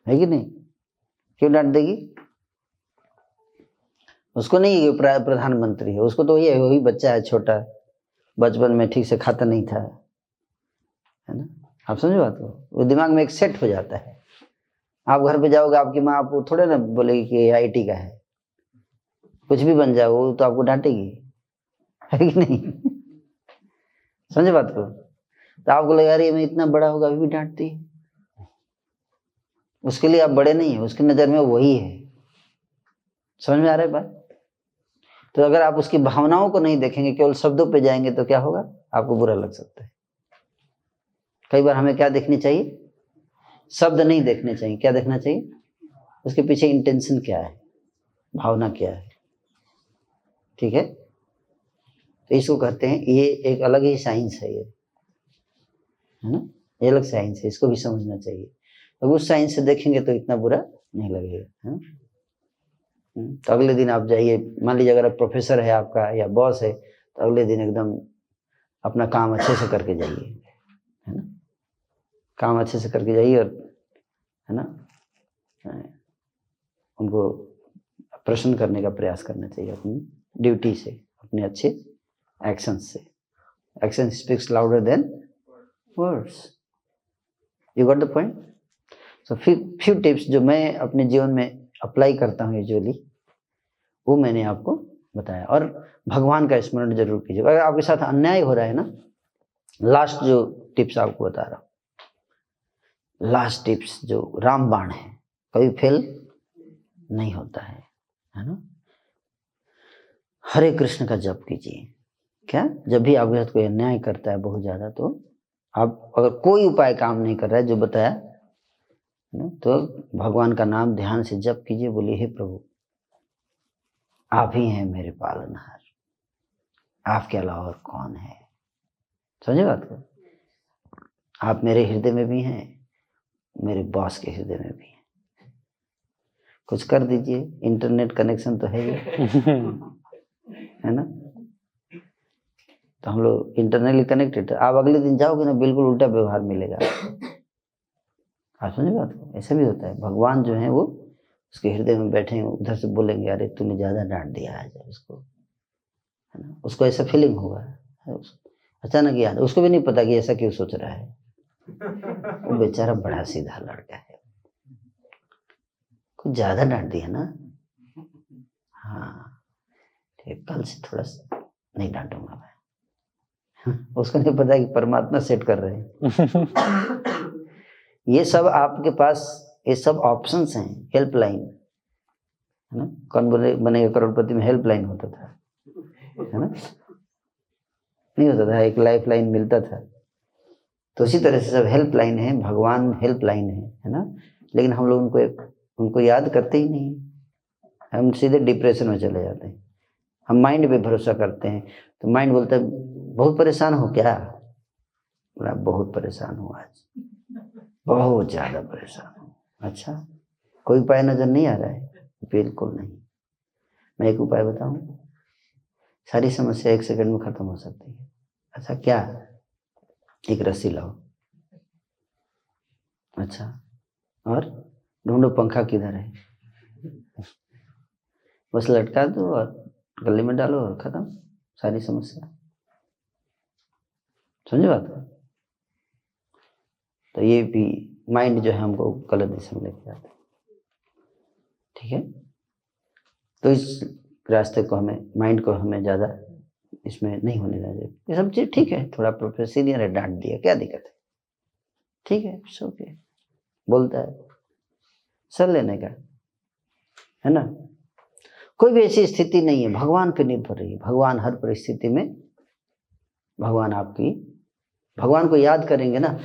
है कि नहीं। क्यों डांट देगी, उसको नहीं कि प्रधानमंत्री है, उसको तो वही बच्चा है छोटा, बचपन में ठीक से खाता नहीं था, है ना। आप समझो बात को, वो दिमाग में एक सेट हो जाता है। आप घर पे जाओगे, आपकी माँ आपको थोड़े ना बोलेगी कि आईटी का है, कुछ भी बन जाओ वो तो आपको डांटेगी, है कि नहीं। समझे बात को। तो आपको लगा रही है मैं इतना बड़ा होगा अभी भी डांटती है, उसके लिए आप बड़े नहीं है, उसकी नज़र में वही है। समझ में आ रहा है बात? तो अगर आप उसकी भावनाओं को नहीं देखेंगे, केवल शब्दों पे जाएंगे तो क्या होगा, आपको बुरा लग सकता है। कई बार हमें क्या देखनी चाहिए, शब्द नहीं देखने चाहिए, क्या देखना चाहिए, उसके पीछे इंटेंशन क्या है, भावना क्या है। ठीक है, तो इसको कहते हैं, ये एक अलग ही साइंस है, ये है ना, ये अलग साइंस है, इसको भी समझना चाहिए। तो उस साइंस से देखेंगे तो इतना बुरा नहीं लगेगा, है? तो अगले दिन आप जाइए, मान लीजिए अगर प्रोफेसर है आपका या बॉस है, तो अगले दिन एकदम अपना काम अच्छे से करके जाइए, है ना, काम अच्छे से करके जाइए, और है ना, उनको प्रश्न करने का प्रयास करना चाहिए अपनी ड्यूटी से, अपने अच्छे एक्शन से। Action speaks louder than words. You got the point? So few tips जो मैं अपने जीवन में अप्लाई करता हूँ यूजुअली, वो मैंने आपको बताया। और भगवान का स्मरण जरूर कीजिए। अगर आपके साथ अन्याय हो रहा है ना, लास्ट जो टिप्स आपको बता रहा हूँ, लास्ट टिप्स जो रामबाण है, कभी फेल नहीं होता है ना। हरे कृष्ण का जप कीजिए। क्या, जब भी आपके साथ कोई अन्याय करता है बहुत ज्यादा, तो आप अगर कोई उपाय काम नहीं कर रहा है जो बताया ना, तो भगवान का नाम ध्यान से जप कीजिए, बोलिए हे प्रभु आप ही हैं मेरे पालनहार, आपके अलावा और कौन है। समझे बात को? आप मेरे हृदय में भी हैं, मेरे बॉस के हृदय में भी हैं। कुछ कर दीजिए, इंटरनेट कनेक्शन तो है ही है ना, तो हम लोग इंटरनेटली कनेक्टेड। आप अगले दिन जाओगे ना, बिल्कुल उल्टा व्यवहार मिलेगा। आप समझे बात को? ऐसा भी होता है। भगवान जो है वो उसके हृदय में बैठे हैं, उधर से बोलेंगे अरे तूने ज्यादा डांट दिया आज उसको, है ना, उसको ऐसा फीलिंग होगा, अचानक याद, उसको भी नहीं पता कि ऐसा क्यों सोच रहा है। वो बेचारा बड़ा सीधा लड़का है, कुछ ज्यादा डांट दिया ना, हाँ ठीक, कल से थोड़ा नहीं डांटूंगा मैं। उसको नहीं पता कि परमात्मा सेट कर रहे हैं। ये सब आपके पास, ये सब ऑप्शंस हैं। हेल्पलाइन है ना, कौन बनेगा करोड़पति में हेल्पलाइन होता था, है ना, नहीं होता था, एक लाइफ लाइन मिलता था। तो उसी तरह से सब हेल्पलाइन है, भगवान हेल्पलाइन है ना। लेकिन हम लोग उनको याद करते ही नहीं, हम सीधे डिप्रेशन में चले जाते हैं। हम माइंड पे भरोसा करते हैं, तो माइंड बोलता है बहुत परेशान हो क्या, बोला बहुत परेशान हूँ आज, बहुत ज्यादा परेशान हूँ। अच्छा, कोई उपाय नजर नहीं आ रहा है? बिल्कुल नहीं। मैं एक उपाय बताऊं, सारी समस्या 1 सेकंड में खत्म हो सकती है। अच्छा क्या? एक रस्सी लाओ, अच्छा, और ढूंढो पंखा किधर है, बस लटका दो और गले में डालो और खत्म सारी समस्या। समझे बात? तो ये भी माइंड जो है हमको गलत दिशा में लेके जाता है। ठीक है, तो इस रास्ते को हमें, माइंड को हमें ज्यादा इसमें नहीं होने देना चाहिए। ये सब चीज ठीक है, थोड़ा प्रोफेसर सीनियर है, डांट दिया, क्या दिक्कत है, ठीक है, ओके, बोलता है, सर लेने का, है ना। कोई भी ऐसी स्थिति नहीं है, भगवान पे निर्भर रहिए। भगवान हर परिस्थिति में, भगवान आपकी, भगवान को याद करेंगे ना,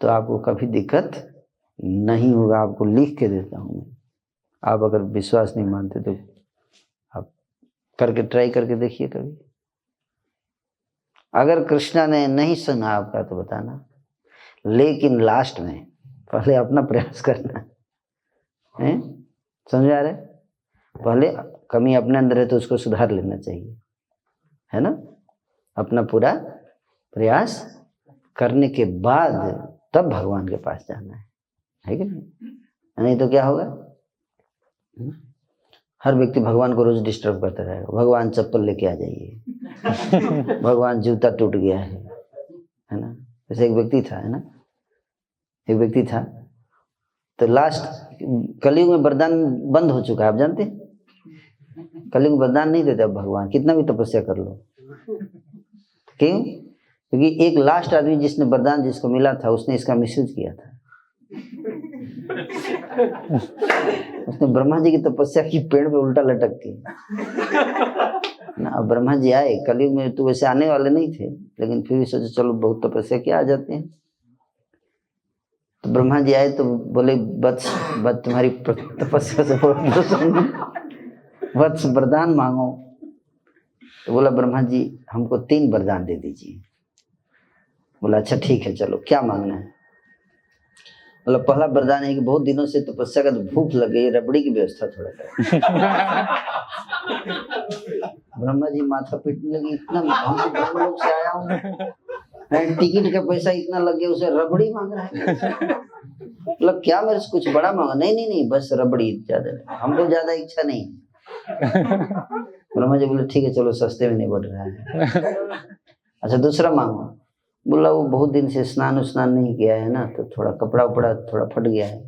तो आपको कभी दिक्कत नहीं होगा। आपको लिख के देता हूं मैं, आप अगर विश्वास नहीं मानते तो आप करके ट्राई करके देखिए कभी। अगर कृष्णा ने नहीं सुना आपका तो बताना, लेकिन लास्ट में पहले अपना प्रयास करना है। समझ आ रहा है? पहले कमी अपने अंदर है तो उसको सुधार लेना चाहिए, है ना। अपना पूरा प्रयास करने के बाद तब भगवान के पास जाना है कि नहीं तो क्या होगा, हर व्यक्ति भगवान को रोज डिस्टर्ब करता रहेगा। भगवान चप्पल लेके आ जाइए, भगवान जूता टूट गया है ना। जैसे एक व्यक्ति था, है ना, एक व्यक्ति था, तो लास्ट कलयुग में वरदान बंद हो चुका है, आप जानते हैं। कलयुग में वरदान नहीं देते अब भगवान, कितना भी तपस्या कर लो। क्यों? क्योंकि एक लास्ट आदमी जिसने वरदान जिसको मिला था, उसने इसका मिसयूज किया था। उसने ब्रह्मा जी की तपस्या की, पेड़ पे उल्टा लटक के ना। अब ब्रह्मा जी आए, कलयुग में तो वैसे आने वाले नहीं थे, लेकिन फिर भी सोचे चलो बहुत तपस्या किया, आ जाते हैं। तो ब्रह्मा जी आए तो बोले वत्स तुम्हारी तपस्या से वत्स वरदान मांगो। तो बोला ब्रह्मा जी हमको 3 वरदान दे दीजिए। बोला अच्छा ठीक है, चलो क्या मांगना है? बोला पहला वरदान है कि बहुत दिनों से तपस्या का भूख लग गई, रबड़ी की व्यवस्था थोड़ा करें। ब्रह्मा जी माथा पीटने लगी, इतना हम तो लोग से आया हूँ, टिकट का पैसा इतना लग गया, उसे रबड़ी मांग रहा है। मतलब क्या मेरे से कुछ बड़ा मांगा? नहीं बस रबड़ी, ज्यादा हमको ज्यादा इच्छा नहीं। ब्रह्मा जी बोले ठीक है चलो, सस्ते में नहीं बढ़ रहा है। अच्छा दूसरा मांगो। बोला वो बहुत दिन से स्नान नहीं किया है ना, तो थोड़ा कपड़ा उपड़ा थोड़ा फट गया है,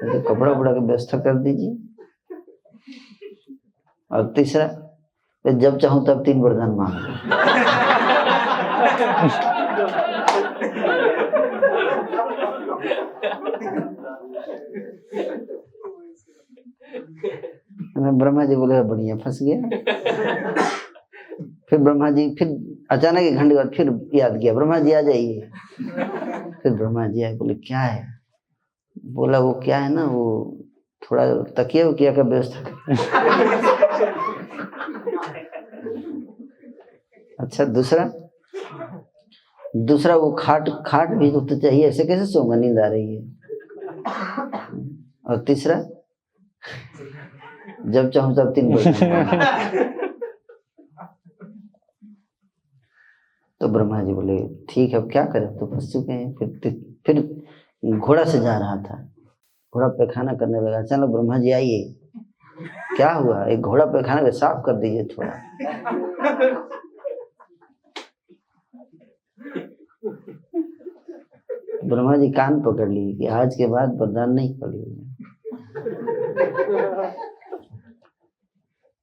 तो कपड़ा उपड़ा की व्यवस्था कर दीजिए। और तीसरा, तो जब चाहूं तब 3 वरदान मांग लो। ब्रह्मा जी बोले बढ़िया, फंस गया। फिर ब्रह्मा जी फिर अचानक 1 घंटे बाद फिर याद किया, ब्रह्मा जी आ जाइए। फिर ब्रह्मा जी आए, बोले क्या है? बोला वो क्या है ना, वो थोड़ा तकिया वकिया का व्यवस्था कर। अच्छा दूसरा वो खाट भी तो चाहिए, ऐसे कैसे सोऊंगा, नींद आ रही है। और तीसरा, जब चाहूं तब 3 बजे। तो ब्रह्मा जी बोले ठीक है अब क्या करें, तो फंस चुके हैं। फिर घोड़ा से जा रहा था, घोड़ा पैखाना करने लगा। चलो ब्रह्मा जी आइए, क्या हुआ? एक घोड़ा पैखाना को साफ कर दीजिए थोड़ा। ब्रह्मा जी कान पकड़ लिए कि आज के बाद वरदान नहीं कलियुग में।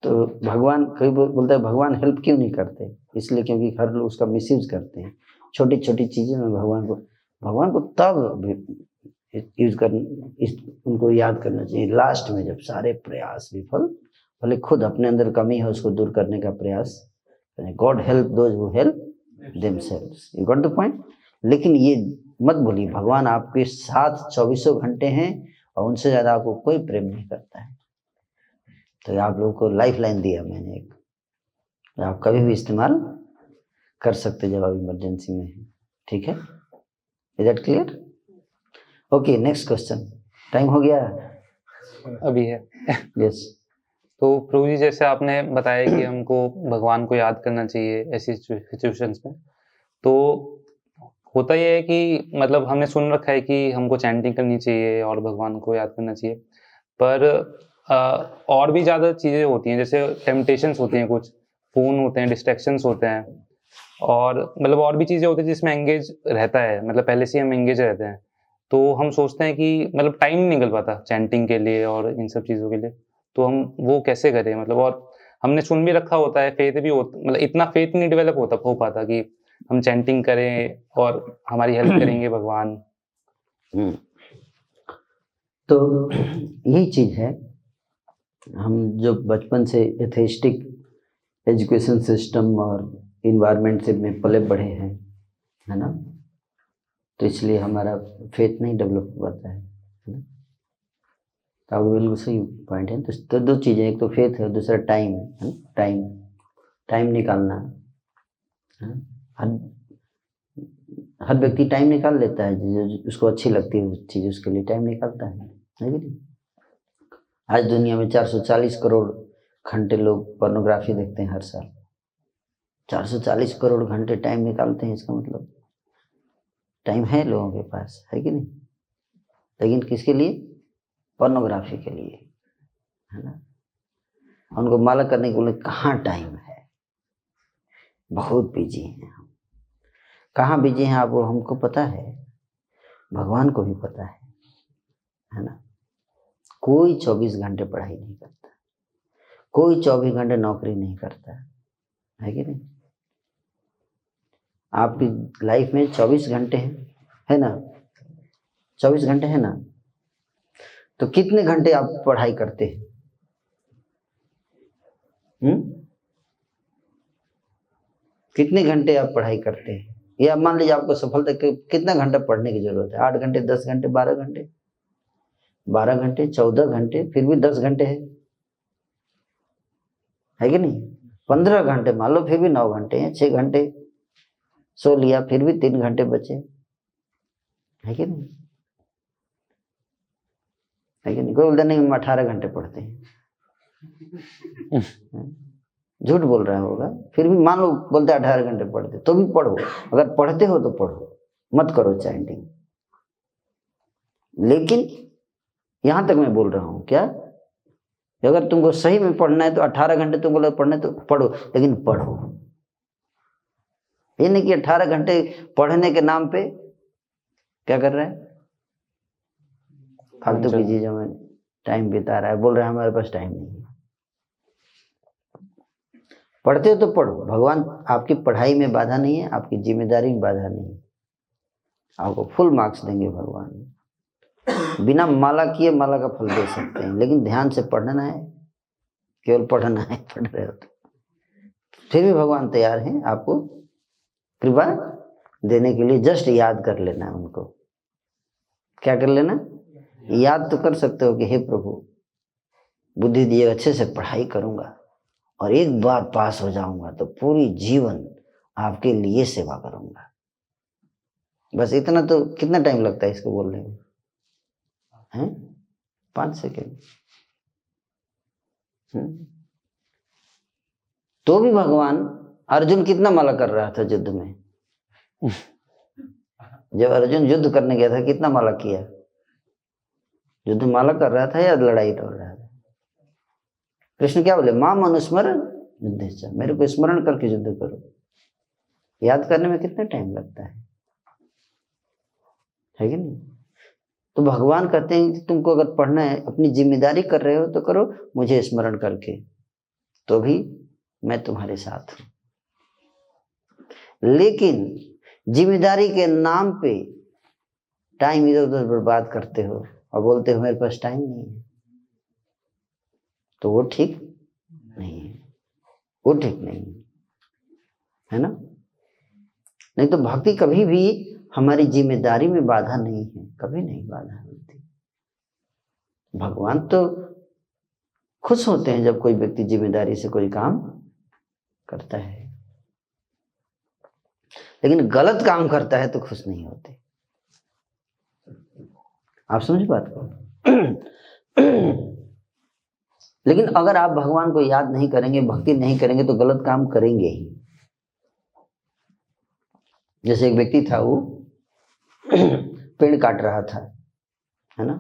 तो भगवान कई बोलते हैं भगवान हेल्प क्यों नहीं करते? इसलिए क्योंकि हर लोग उसका मिसयूज करते हैं। छोटी छोटी चीजें में भगवान को तब यूज कर उनको याद करना चाहिए लास्ट में, जब सारे प्रयास विफल, भले खुद अपने अंदर कमी है उसको दूर करने का प्रयास करें। God help those who help themselves. You got the point? लेकिन ये मत बोलिए भगवान आपके साथ 24 घंटे हैं और उनसे ज्यादा आपको कोई प्रेम नहीं करता है। तो आप लोगों को लाइफ लाइन दिया मैंने एक, आप कभी भी इस्तेमाल कर सकते जब आप इमरजेंसी में हैं। ठीक है, is that clear? Okay, next question. Time हो गया अभी है। यस। तो प्रभु जी जैसे आपने बताया कि हमको भगवान को याद करना चाहिए ऐसी सिचुएशंस में, तो होता यह है कि मतलब हमने सुन रखा है कि हमको चैंटिंग करनी चाहिए और भगवान को याद करना चाहिए, पर और भी ज़्यादा चीज़ें होती हैं, जैसे टेम्पटेशंस होती हैं, कुछ फ़ोन होते हैं, डिस्ट्रैक्शंस होते हैं, और मतलब और भी चीज़ें होती हैं जिसमें एंगेज रहता है, मतलब पहले से ही हम एंगेज रहते हैं, तो हम सोचते हैं कि मतलब टाइम नहीं निकल पाता चैंटिंग के लिए और इन सब चीज़ों के लिए, तो हम वो कैसे करें? मतलब और हमने सुन भी रखा होता है, फेथ भी होता, मतलब इतना फेथ नहीं डेवलप हो पाता कि हम चैंटिंग करें और हमारी हेल्प करेंगे भगवान। तो यही चीज है, हम जो बचपन से एथेइस्टिक एजुकेशन सिस्टम और इन्वायरमेंट से में पले बढ़े हैं, है ना, तो इसलिए हमारा फेथ नहीं डेवलप हो पाता है ना? तो आप बिल्कुल सही पॉइंट है। तो 2 चीज़ें, एक तो फेथ है, दूसरा टाइम है। टाइम निकालना है। हर व्यक्ति टाइम निकाल लेता है, जो उसको अच्छी लगती है चीज़ उसके लिए टाइम निकालता है कि नहीं? आज दुनिया में 440 करोड़ घंटे लोग पोर्नोग्राफी देखते हैं हर साल। 440 करोड़ घंटे टाइम निकालते हैं, इसका मतलब टाइम है लोगों के पास, है कि नहीं? लेकिन किसके लिए? पोर्नोग्राफी के लिए, है ना? उनको माला करने के लिए कहाँ टाइम है? बहुत बिजी हैं हम। कहाँ बिजी हैं आप, वो हमको पता है, भगवान को भी पता है ना? कोई 24 घंटे पढ़ाई नहीं करता, कोई 24 घंटे नौकरी नहीं करता, है कि नहीं? आपकी लाइफ में 24 घंटे हैं, है ना? 24 घंटे है ना? तो कितने घंटे आप पढ़ाई करते हैं? कितने घंटे आप पढ़ाई करते हैं? या मान लीजिए आपको सफलता के कितना घंटा पढ़ने की जरूरत है? 8 घंटे, 10 घंटे, 12 घंटे, 12 घंटे, 14 घंटे, फिर भी 10 घंटे है कि नहीं? 15 घंटे मान लो, फिर भी 9 घंटे हैं, 6 घंटे सो लिया, फिर भी 3 घंटे बचे, है कि नहीं? है कि नहीं? कोई बोलता नहीं हम 18 घंटे पढ़ते हैं, झूठ बोल रहा होगा। फिर भी मान लो बोलते 18 घंटे पढ़ते, तो भी पढ़ो। अगर पढ़ते हो तो पढ़ो, मत करो चैंटिंग। लेकिन यहां तक मैं बोल रहा हूं क्या, अगर तुमको सही में पढ़ना है तो 18 घंटे तुमको लगे पढ़ना है तो पढ़ो, लेकिन पढ़ो। ये नहीं कि 18 घंटे पढ़ने के नाम पे क्या कर रहा है, फालतू की चीजों में टाइम बिता रहा है, बोल रहा है हमारे पास टाइम नहीं है। पढ़ते हो तो पढ़ो, भगवान आपकी पढ़ाई में बाधा नहीं है, आपकी जिम्मेदारी में बाधा नहीं है, आपको फुल मार्क्स देंगे भगवान। बिना माला किए माला का फल दे सकते हैं, लेकिन ध्यान से पढ़ना है, केवल पढ़ना है, पढ़ रहे हो तो फिर भी भगवान तैयार हैं आपको कृपा देने के लिए। जस्ट याद कर लेना है उनको। क्या कर लेना? याद तो कर सकते हो कि हे प्रभु बुद्धि दिए, अच्छे से पढ़ाई करूंगा और एक बार पास हो जाऊंगा तो पूरी जीवन आपके लिए सेवा करूंगा। बस इतना तो कितना टाइम लगता है इसको बोलने में? हैं 5 सेकेंड। तो भी भगवान, अर्जुन कितना माला कर रहा था युद्ध में? जब अर्जुन युद्ध करने गया था कितना माला किया? युद्ध माला कर रहा था या लड़ाई कर रहा था? कृष्ण क्या बोले? माम अनुस्मरण युद्धेच्छा, मेरे को स्मरण करके युद्ध करो। याद करने में कितना टाइम लगता है कि नहीं? तो भगवान कहते हैं कि तुमको अगर पढ़ना है, अपनी जिम्मेदारी कर रहे हो तो करो मुझे स्मरण करके, तो भी मैं तुम्हारे साथ हूं। लेकिन जिम्मेदारी के नाम पे टाइम इधर उधर बर्बाद करते हो और बोलते हो मेरे पास टाइम नहीं है, तो वो ठीक नहीं है, वो ठीक नहीं है ना? नहीं तो भक्ति कभी भी हमारी जिम्मेदारी में बाधा नहीं है, कभी नहीं बाधा मिलती। भगवान तो खुश होते हैं जब कोई व्यक्ति जिम्मेदारी से कोई काम करता है, लेकिन गलत काम करता है तो खुश नहीं होते। आप समझ बात को? लेकिन अगर आप भगवान को याद नहीं करेंगे, भक्ति नहीं करेंगे तो गलत काम करेंगे ही। जैसे एक व्यक्ति था, वो पेड़ काट रहा था, है ना,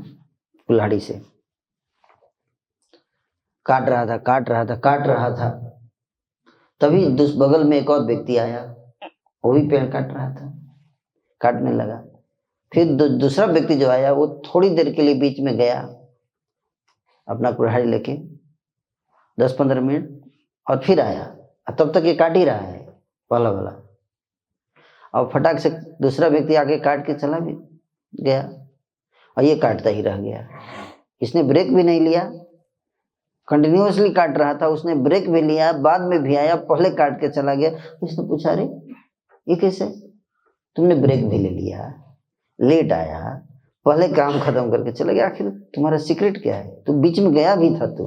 कुल्हाड़ी से काट रहा था। तभी बगल में एक और व्यक्ति आया, वो भी पेड़ काट रहा था, काटने लगा। फिर दूसरा व्यक्ति जो आया वो थोड़ी देर के लिए बीच में गया अपना कुल्हाड़ी लेके, 10-15 मिनट, और फिर आया। तब तक ये काट ही रहा है पहला वाला, और फटाक से दूसरा व्यक्ति आके काट के चला भी गया और ये काटता ही रह गया। इसने ब्रेक भी नहीं लिया, कंटिन्यूअसली काट रहा था, उसने ब्रेक भी लिया, बाद में भी आया, पहले काट के चला गया। इसने पूछा अरे ये कैसे, तुमने ब्रेक भी ले लिया, लेट आया, पहले काम खत्म करके चला गया, आखिर तुम्हारा सीक्रेट क्या है? तू बीच में गया भी था। तू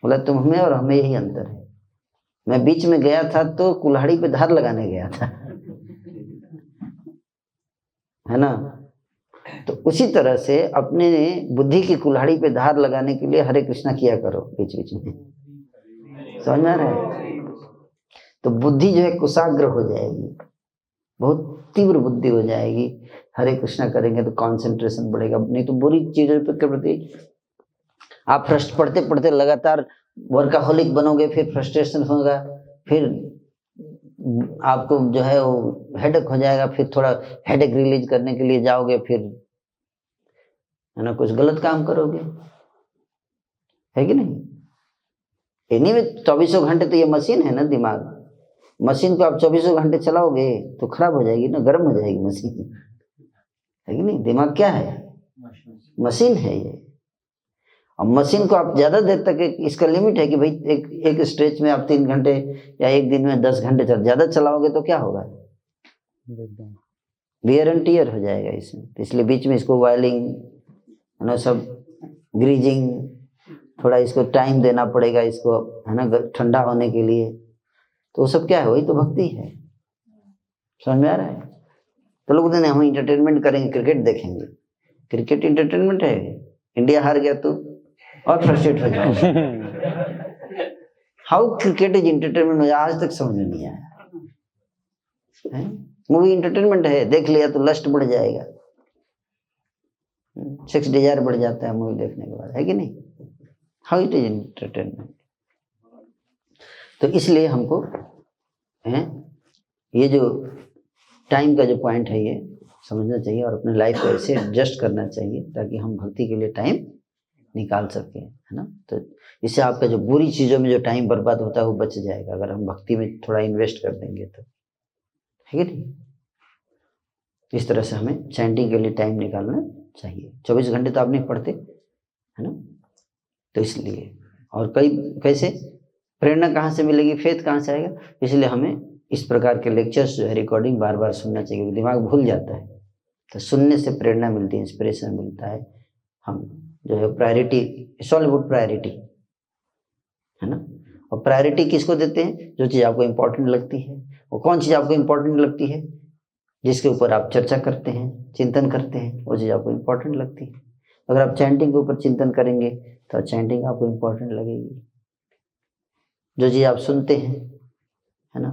बोला तुम हमें और हमें यही अंतर है, मैं बीच में गया था तो कुल्हाड़ी पे धार लगाने गया था, है ना? तो उसी तरह से अपने बुद्धि की कुल्हाड़ी पे धार लगाने के लिए हरे कृष्णा किया करो बीच बीच में, समझ में आ रहा है? तो बुद्धि जो है कुशाग्र हो जाएगी, बहुत तीव्र बुद्धि हो जाएगी। हरे कृष्णा करेंगे तो कंसंट्रेशन बढ़ेगा, नहीं तो बुरी चीजों के प्रति आप पढ़ते पढ़ते लगातार वर्काहोलिक बनोगे, फिर फ्रस्ट्रेशन होगा, फिर आपको जो है वो हेडेक हो जाएगा, फिर थोड़ा हेडेक रिलीज करने के लिए जाओगे, फिर है ना कुछ गलत काम करोगे, है कि नहीं? इन्हीं में 24 घंटे तो ये मशीन है ना, दिमाग, मशीन को आप 24 घंटे चलाओगे तो खराब हो जाएगी ना, गर्म हो जाएगी मशीन, है कि नहीं? दिमाग क्या है? मशीन है ये। अब मशीन को आप ज़्यादा देर तक इसका लिमिट है कि भाई एक स्ट्रेच में आप 3 घंटे या एक दिन में 10 घंटे ज़्यादा चलाओगे तो क्या होगा, वियर एंड टियर हो जाएगा इसमें। तो इसलिए बीच में इसको वायलिंग है ना, सब ग्रीजिंग, थोड़ा इसको टाइम देना पड़ेगा इसको, है ना, ठंडा होने के लिए। तो वो सब क्या है, वही तो भक्ति है। समझ में आ रहा है? तो लोग कहते हैं हम इंटरटेनमेंट करेंगे, क्रिकेट देखेंगे। क्रिकेट इंटरटेनमेंट है? इंडिया हार गया तो और फ्रस्ट्रेट हो जाओ। हाउ क्रिकेट इज इंटरटेनमेंट, मुझे आज तक समझ में नहीं आया। मूवी इंटरटेनमेंट है, देख लिया तो लस्ट बढ़ जाएगा, सेक्स डिजायर बढ़ जाता है मूवी देखने के बाद, है कि नहीं? How it is entertainment? तो इसलिए हमको ये जो टाइम का जो पॉइंट है ये समझना चाहिए और अपने लाइफ को ऐसे एडजस्ट करना चाहिए ताकि हम भक्ति के लिए टाइम निकाल सकें, है ना। तो इससे आपका जो बुरी चीज़ों में जो टाइम बर्बाद होता है वो बच जाएगा अगर हम भक्ति में थोड़ा इन्वेस्ट कर देंगे तो, है कि नहीं? इस तरह से हमें चैंटिंग के लिए टाइम निकालना चाहिए। 24 घंटे तो आप नहीं पढ़ते, है ना। तो इसलिए और कैसे प्रेरणा कहाँ से मिलेगी, फेथ कहाँ से आएगा? इसलिए हमें इस प्रकार के लेक्चर्स जो है रिकॉर्डिंग बार बार सुनना चाहिए, दिमाग भूल जाता है। तो सुनने से प्रेरणा मिलती है, इंस्पिरेशन मिलता है। हम जो है priority, it's all about priority, है ना। और प्रायोरिटी किसको देते हैं? जो चीज़ आपको इम्पोर्टेंट लगती है। और कौन चीज़ आपको इम्पोर्टेंट लगती है? जिसके ऊपर आप चर्चा करते हैं, चिंतन करते हैं, वो चीज़ आपको इम्पोर्टेंट लगती है। अगर आप चैंटिंग के ऊपर चिंतन करेंगे तो चैंटिंग आपको इम्पोर्टेंट लगेगी। जो चीज़ आप सुनते हैं, है ना,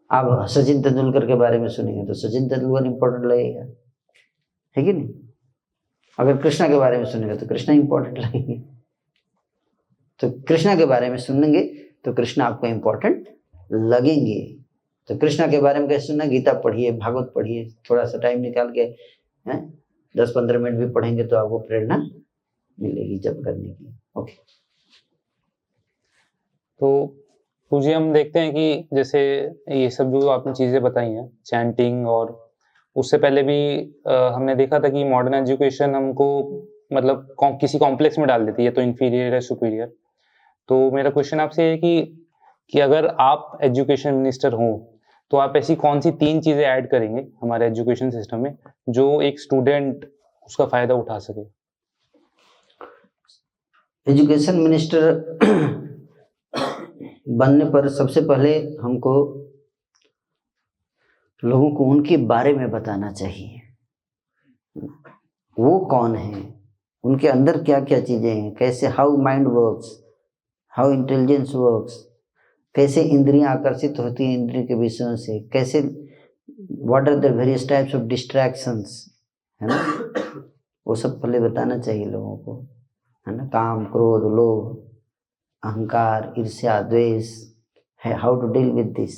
आप सचिन तेंदुलकर के बारे में सुनेंगे तो सचिन तेंदुलकर इम्पोर्टेंट लगेगा, है कि नहीं? अगर कृष्णा के बारे में सुनेंगे तो कृष्णा इम्पोर्टेंट लगेंगे। तो कृष्णा के बारे में सुनेंगे तो कृष्णा आपको इम्पोर्टेंट लगेंगे। तो कृष्णा के बारे में कैसे सुनना? गीता पढ़िए, भागवत पढ़िए, थोड़ा सा टाइम निकाल के 10-15 मिनट भी पढ़ेंगे तो आपको प्रेरणा मिलेगी जप करने की। ओके। तो पूजी हम देखते हैं कि जैसे ये सब जो आपने चीज़ें बताई हैं, चैंटिंग, और उससे पहले भी हमने देखा था कि मॉडर्न एजुकेशन हमको मतलब किसी कॉम्प्लेक्स में डाल देती है, तो इन्फीरियर है, सुपीरियर। तो मेरा क्वेश्चन आपसे है कि अगर आप एजुकेशन मिनिस्टर हों तो आप ऐसी कौन सी 3 चीज़ें ऐड करेंगे हमारे एजुकेशन सिस्टम में जो एक स्टूडेंट उसका फ़ायदा उठा सके? एजुकेशन मिनिस्टर बनने पर सबसे पहले हमको लोगों को उनके बारे में बताना चाहिए। वो कौन है, उनके अंदर क्या क्या चीज़ें हैं, कैसे, how mind works, how intelligence works, कैसे इंद्रियां आकर्षित होती हैं इंद्रिय के विषयों से, कैसे, what are the various types of distractions, है ना। वो सब पहले बताना चाहिए लोगों को, है ना। काम, क्रोध, लोभ, अहंकार, ईर्ष्या, द्वेष है, how to deal with this,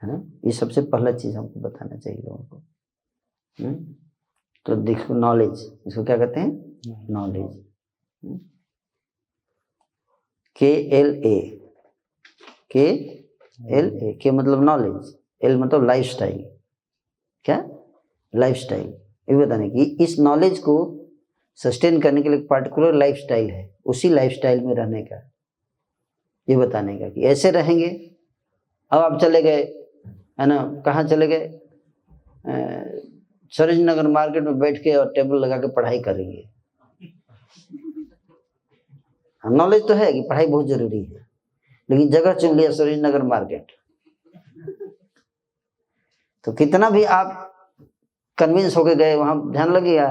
है ना। ये सबसे पहला चीज़ हमको बताना चाहिए लोगों को। तो देखो नॉलेज, इसको क्या कहते हैं? नॉलेज। KLA, के मतलब नॉलेज, L मतलब लाइफस्टाइल। क्या? लाइफस्टाइल। ये बताने की इस नॉलेज को सस्टेन करने के लिए एक पार्टिकुलर लाइफस्टाइल है, उसी लाइफस्टाइल में रहने का, ये बताने का कि ऐसे रहेंगे। अब आप चले गए, है ना, कहाँ चले गए? सरोज नगर मार्केट में बैठ के और टेबल लगा के पढ़ाई करेंगे। नॉलेज तो है कि पढ़ाई बहुत जरूरी है, लेकिन जगह चुन लिया सरोज नगर मार्केट। तो कितना भी आप कन्विंस होके गए, वहां ध्यान लगेगा?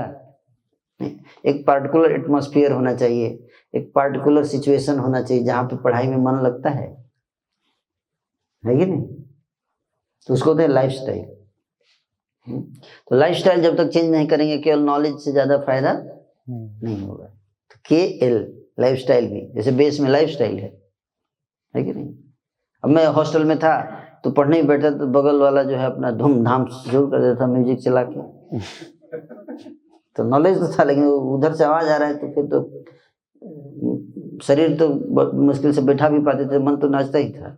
एक पार्टिकुलर एटमॉस्फेयर होना चाहिए, एक पार्टिकुलर सिचुएशन होना चाहिए जहां पे पढ़ाई में मन लगता है कि नहीं। तो उसको कहते हैं लाइफस्टाइल। तो लाइफस्टाइल जब तक चेंज नहीं करेंगे, केवल नॉलेज से ज्यादा फायदा नहीं होगा। तो KL लाइफस्टाइल भी जैसे बेस में लाइफस्टाइल है कि नहीं। अब मैं हॉस्टल में था तो पढ़ने ही बैठा तो बगल वाला जो है अपना धूमधाम शुरू कर देता म्यूजिक चला के। तो नॉलेज तो था, लेकिन उधर से आवाज आ रहा है तो फिर तो शरीर तो मुश्किल से बैठा भी पाते थे, मन तो नाचता ही था।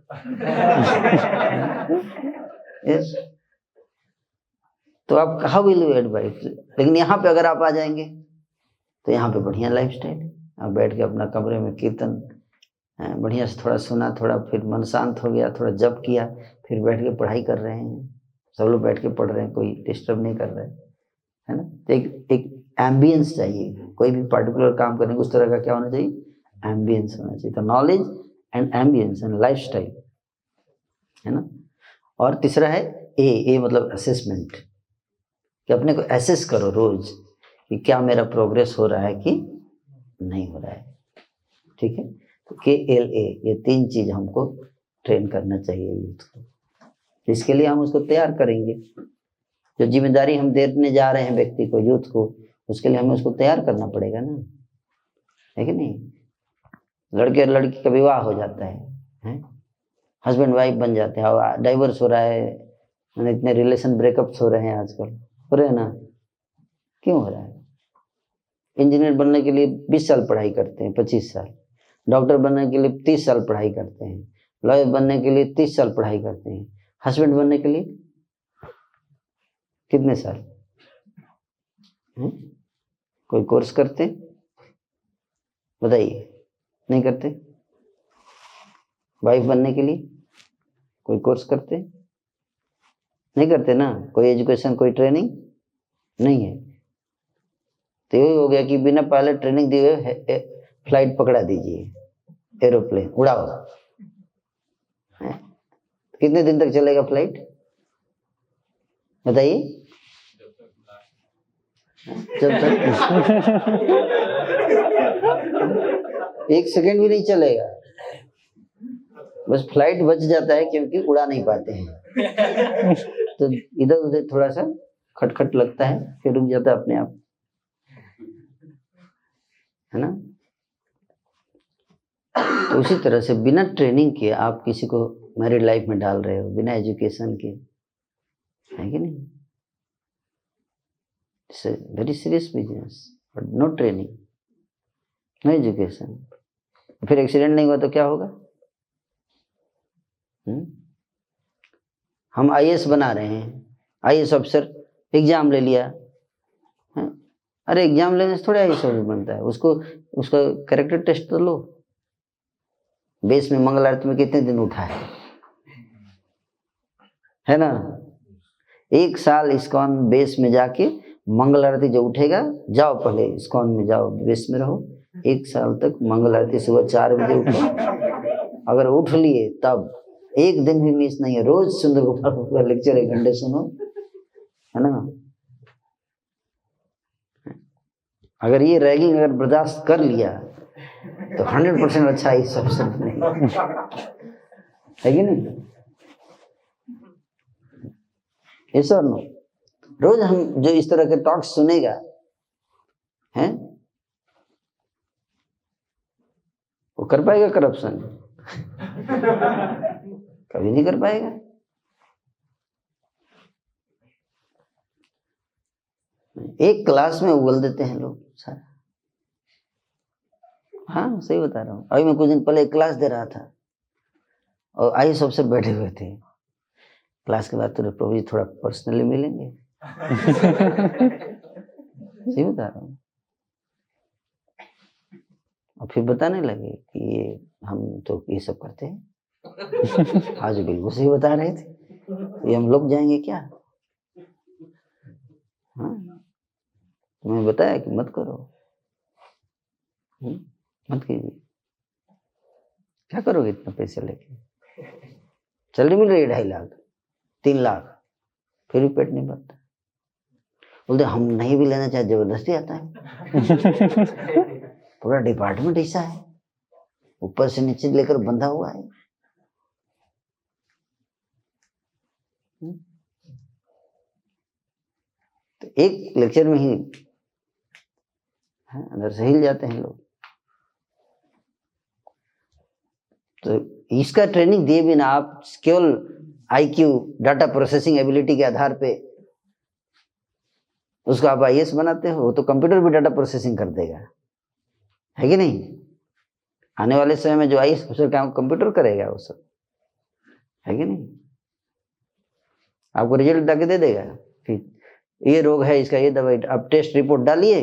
तो आप हाउ विल यू एडवाइस? लेकिन यहाँ पे अगर आप आ जाएंगे तो यहाँ पे बढ़िया लाइफ स्टाइल है। आप बैठ के अपना कमरे में कीर्तन बढ़िया से थोड़ा सुना, थोड़ा फिर मन शांत हो गया, थोड़ा जप किया, फिर बैठ के पढ़ाई कर रहे हैं, सब लोग बैठ के पढ़ रहे हैं, कोई डिस्टर्ब नहीं कर रहा है ना। तो एक एम्बियंस चाहिए, कोई भी पर्टिकुलर काम करने को उस तरह का क्या होना चाहिए? एम्बियंस होना चाहिए। तो knowledge and ambience and life style, है ना। और तीसरा है ए मतलब असेसमेंट, कि अपने को एसेस करो रोज कि क्या मेरा प्रोग्रेस हो रहा है कि नहीं हो रहा है। ठीक है, तो KLA ये 3 चीज हमको ट्रेन करना चाहिए यूथ को। इसके लिए हम उसको तैयार करेंगे, जो जिम्मेदारी हम देने जा रहे हैं व्यक्ति को, यूथ को, उसके लिए हमें उसको तैयार करना पड़ेगा ना, है कि नहीं। लड़के और लड़की का विवाह हो जाता है, हस्बैंड वाइफ बन जाते हैं, और डाइवर्स हो रहा है, इतने रिलेशन ब्रेकअप्स हो रहे हैं आजकल, हो रहे हैं ना। क्यों हो रहा है? इंजीनियर बनने के लिए 20 साल पढ़ाई करते हैं, 25 साल, डॉक्टर बनने के लिए 30 साल पढ़ाई करते हैं, लॉयर बनने के लिए 30 साल पढ़ाई करते हैं, हस्बैंड बनने के लिए कितने साल? कोई कोर्स करते? बताइए, नहीं करते। वाइफ बनने के लिए कोई कोर्स करते? नहीं करते ना। कोई एजुकेशन, कोई ट्रेनिंग नहीं है। तो यही हो गया कि बिना पहले ट्रेनिंग दिए हुए फ्लाइट पकड़ा दीजिए, एरोप्लेन उड़ाओ, कितने दिन तक चलेगा फ्लाइट? बताइए। जब तक 1 सेकेंड भी नहीं चलेगा, बस फ्लाइट बच जाता है क्योंकि उड़ा नहीं पाते हैं। तो इधर उधर थोड़ा सा खटखट लगता है, फिर रुक जाता है अपने आप, है ना। तो उसी तरह से बिना ट्रेनिंग के आप किसी को मैरिड लाइफ में डाल रहे हो, बिना एजुकेशन के, है कि नहीं। It's a very serious business, but no training, no education. फिर एक्सीडेंट नहीं हुआ तो क्या होगा? हम IAS बना रहे हैं, IAS ऑफिसर, एग्जाम ले लिया, अरे एग्जाम लेने से थोड़ा IAS ऑफिसर बनता है, उसका कैरेक्टर टेस्ट तो लो। बेस में मंगल आरती में कितने दिन उठा है ना। 1 साल इस्कॉन बेस में जाके मंगल आरती जो उठेगा, जाओ पहले इस्कॉन में जाओ, बेस में रहो 1 साल तक, मंगल आरती सुबह 4 बजे उठो। अगर उठ लिए तब 1 दिन भी मिस नहीं है, रोज सुंदर गोपाल का लेक्चर 1 घंटे सुनो, है ना। अगर ये रैगिंग अगर बर्दाश्त कर लिया तो 100% अच्छा ही सब है कि नहीं। यस और नो। रोज हम जो इस तरह के टॉक्स सुनेगा, हैं, वो कर पाएगा करप्शन? कभी नहीं कर पाएगा। एक क्लास में उगल देते हैं लोग सारा। हाँ सही बता रहा हूँ। अभी मैं कुछ दिन पहले एक क्लास दे रहा था और IAS अफसर बैठे हुए थे। क्लास के बाद तो प्रभु जी थोड़ा पर्सनली मिलेंगे। सही बता रहा हूँ। और फिर बताने लगे कि ये हम तो ये सब करते हैं। आज बिल्कुल सही बता रहे थे, ये हम लोग जाएंगे क्या? हाँ, मैं बताया कि मत करो, मत कीजिए। क्या करोगे इतना पैसे लेके? सैलरी मिल रही है 2.5 लाख 3 लाख, फिर भी पेट नहीं भरता। बोलते हम नहीं भी लेना चाहे, जबरदस्ती आता है। पूरा डिपार्टमेंट ऐसा है, ऊपर से नीचे लेकर बंधा हुआ है। तो एक लेक्चर में ही अंदर से हिल जाते हैं लोग। तो इसका ट्रेनिंग दिए बिना आप केवल IQ, डाटा प्रोसेसिंग एबिलिटी के आधार पे उसको आप IAS बनाते हो, तो कंप्यूटर भी डाटा प्रोसेसिंग कर देगा, है कि नहीं। आने वाले समय में जो IAS अफसर काम कंप्यूटर करेगा वो सब, है कि नहीं। आपको रिजल्ट लाके दे देगा, फिर ये रोग है, इसका ये दवाई, अब टेस्ट रिपोर्ट डालिए,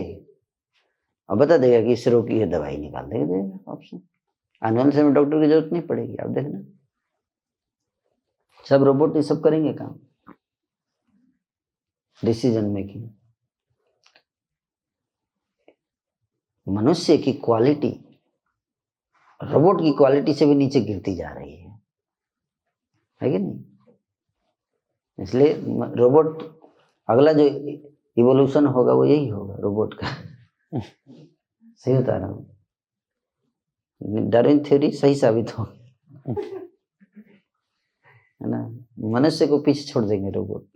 अब बता देगा कि इस रोग की ये दवाई निकाल देगा ऑप्शन। आने वाले समय में डॉक्टर की जरूरत नहीं पड़ेगी, आप देखना, सब रोबोट ये सब करेंगे काम, डिसीजन मेकिंग। मनुष्य की क्वालिटी रोबोट की क्वालिटी से भी नीचे गिरती जा रही है कि नहीं? इसलिए रोबोट, अगला जो इवोल्यूशन होगा वो यही होगा रोबोट का। सही बता रहा हूँ, डार्विन थ्योरी सही साबित हो, है ना? मनुष्य को पीछे छोड़ देंगे रोबोट,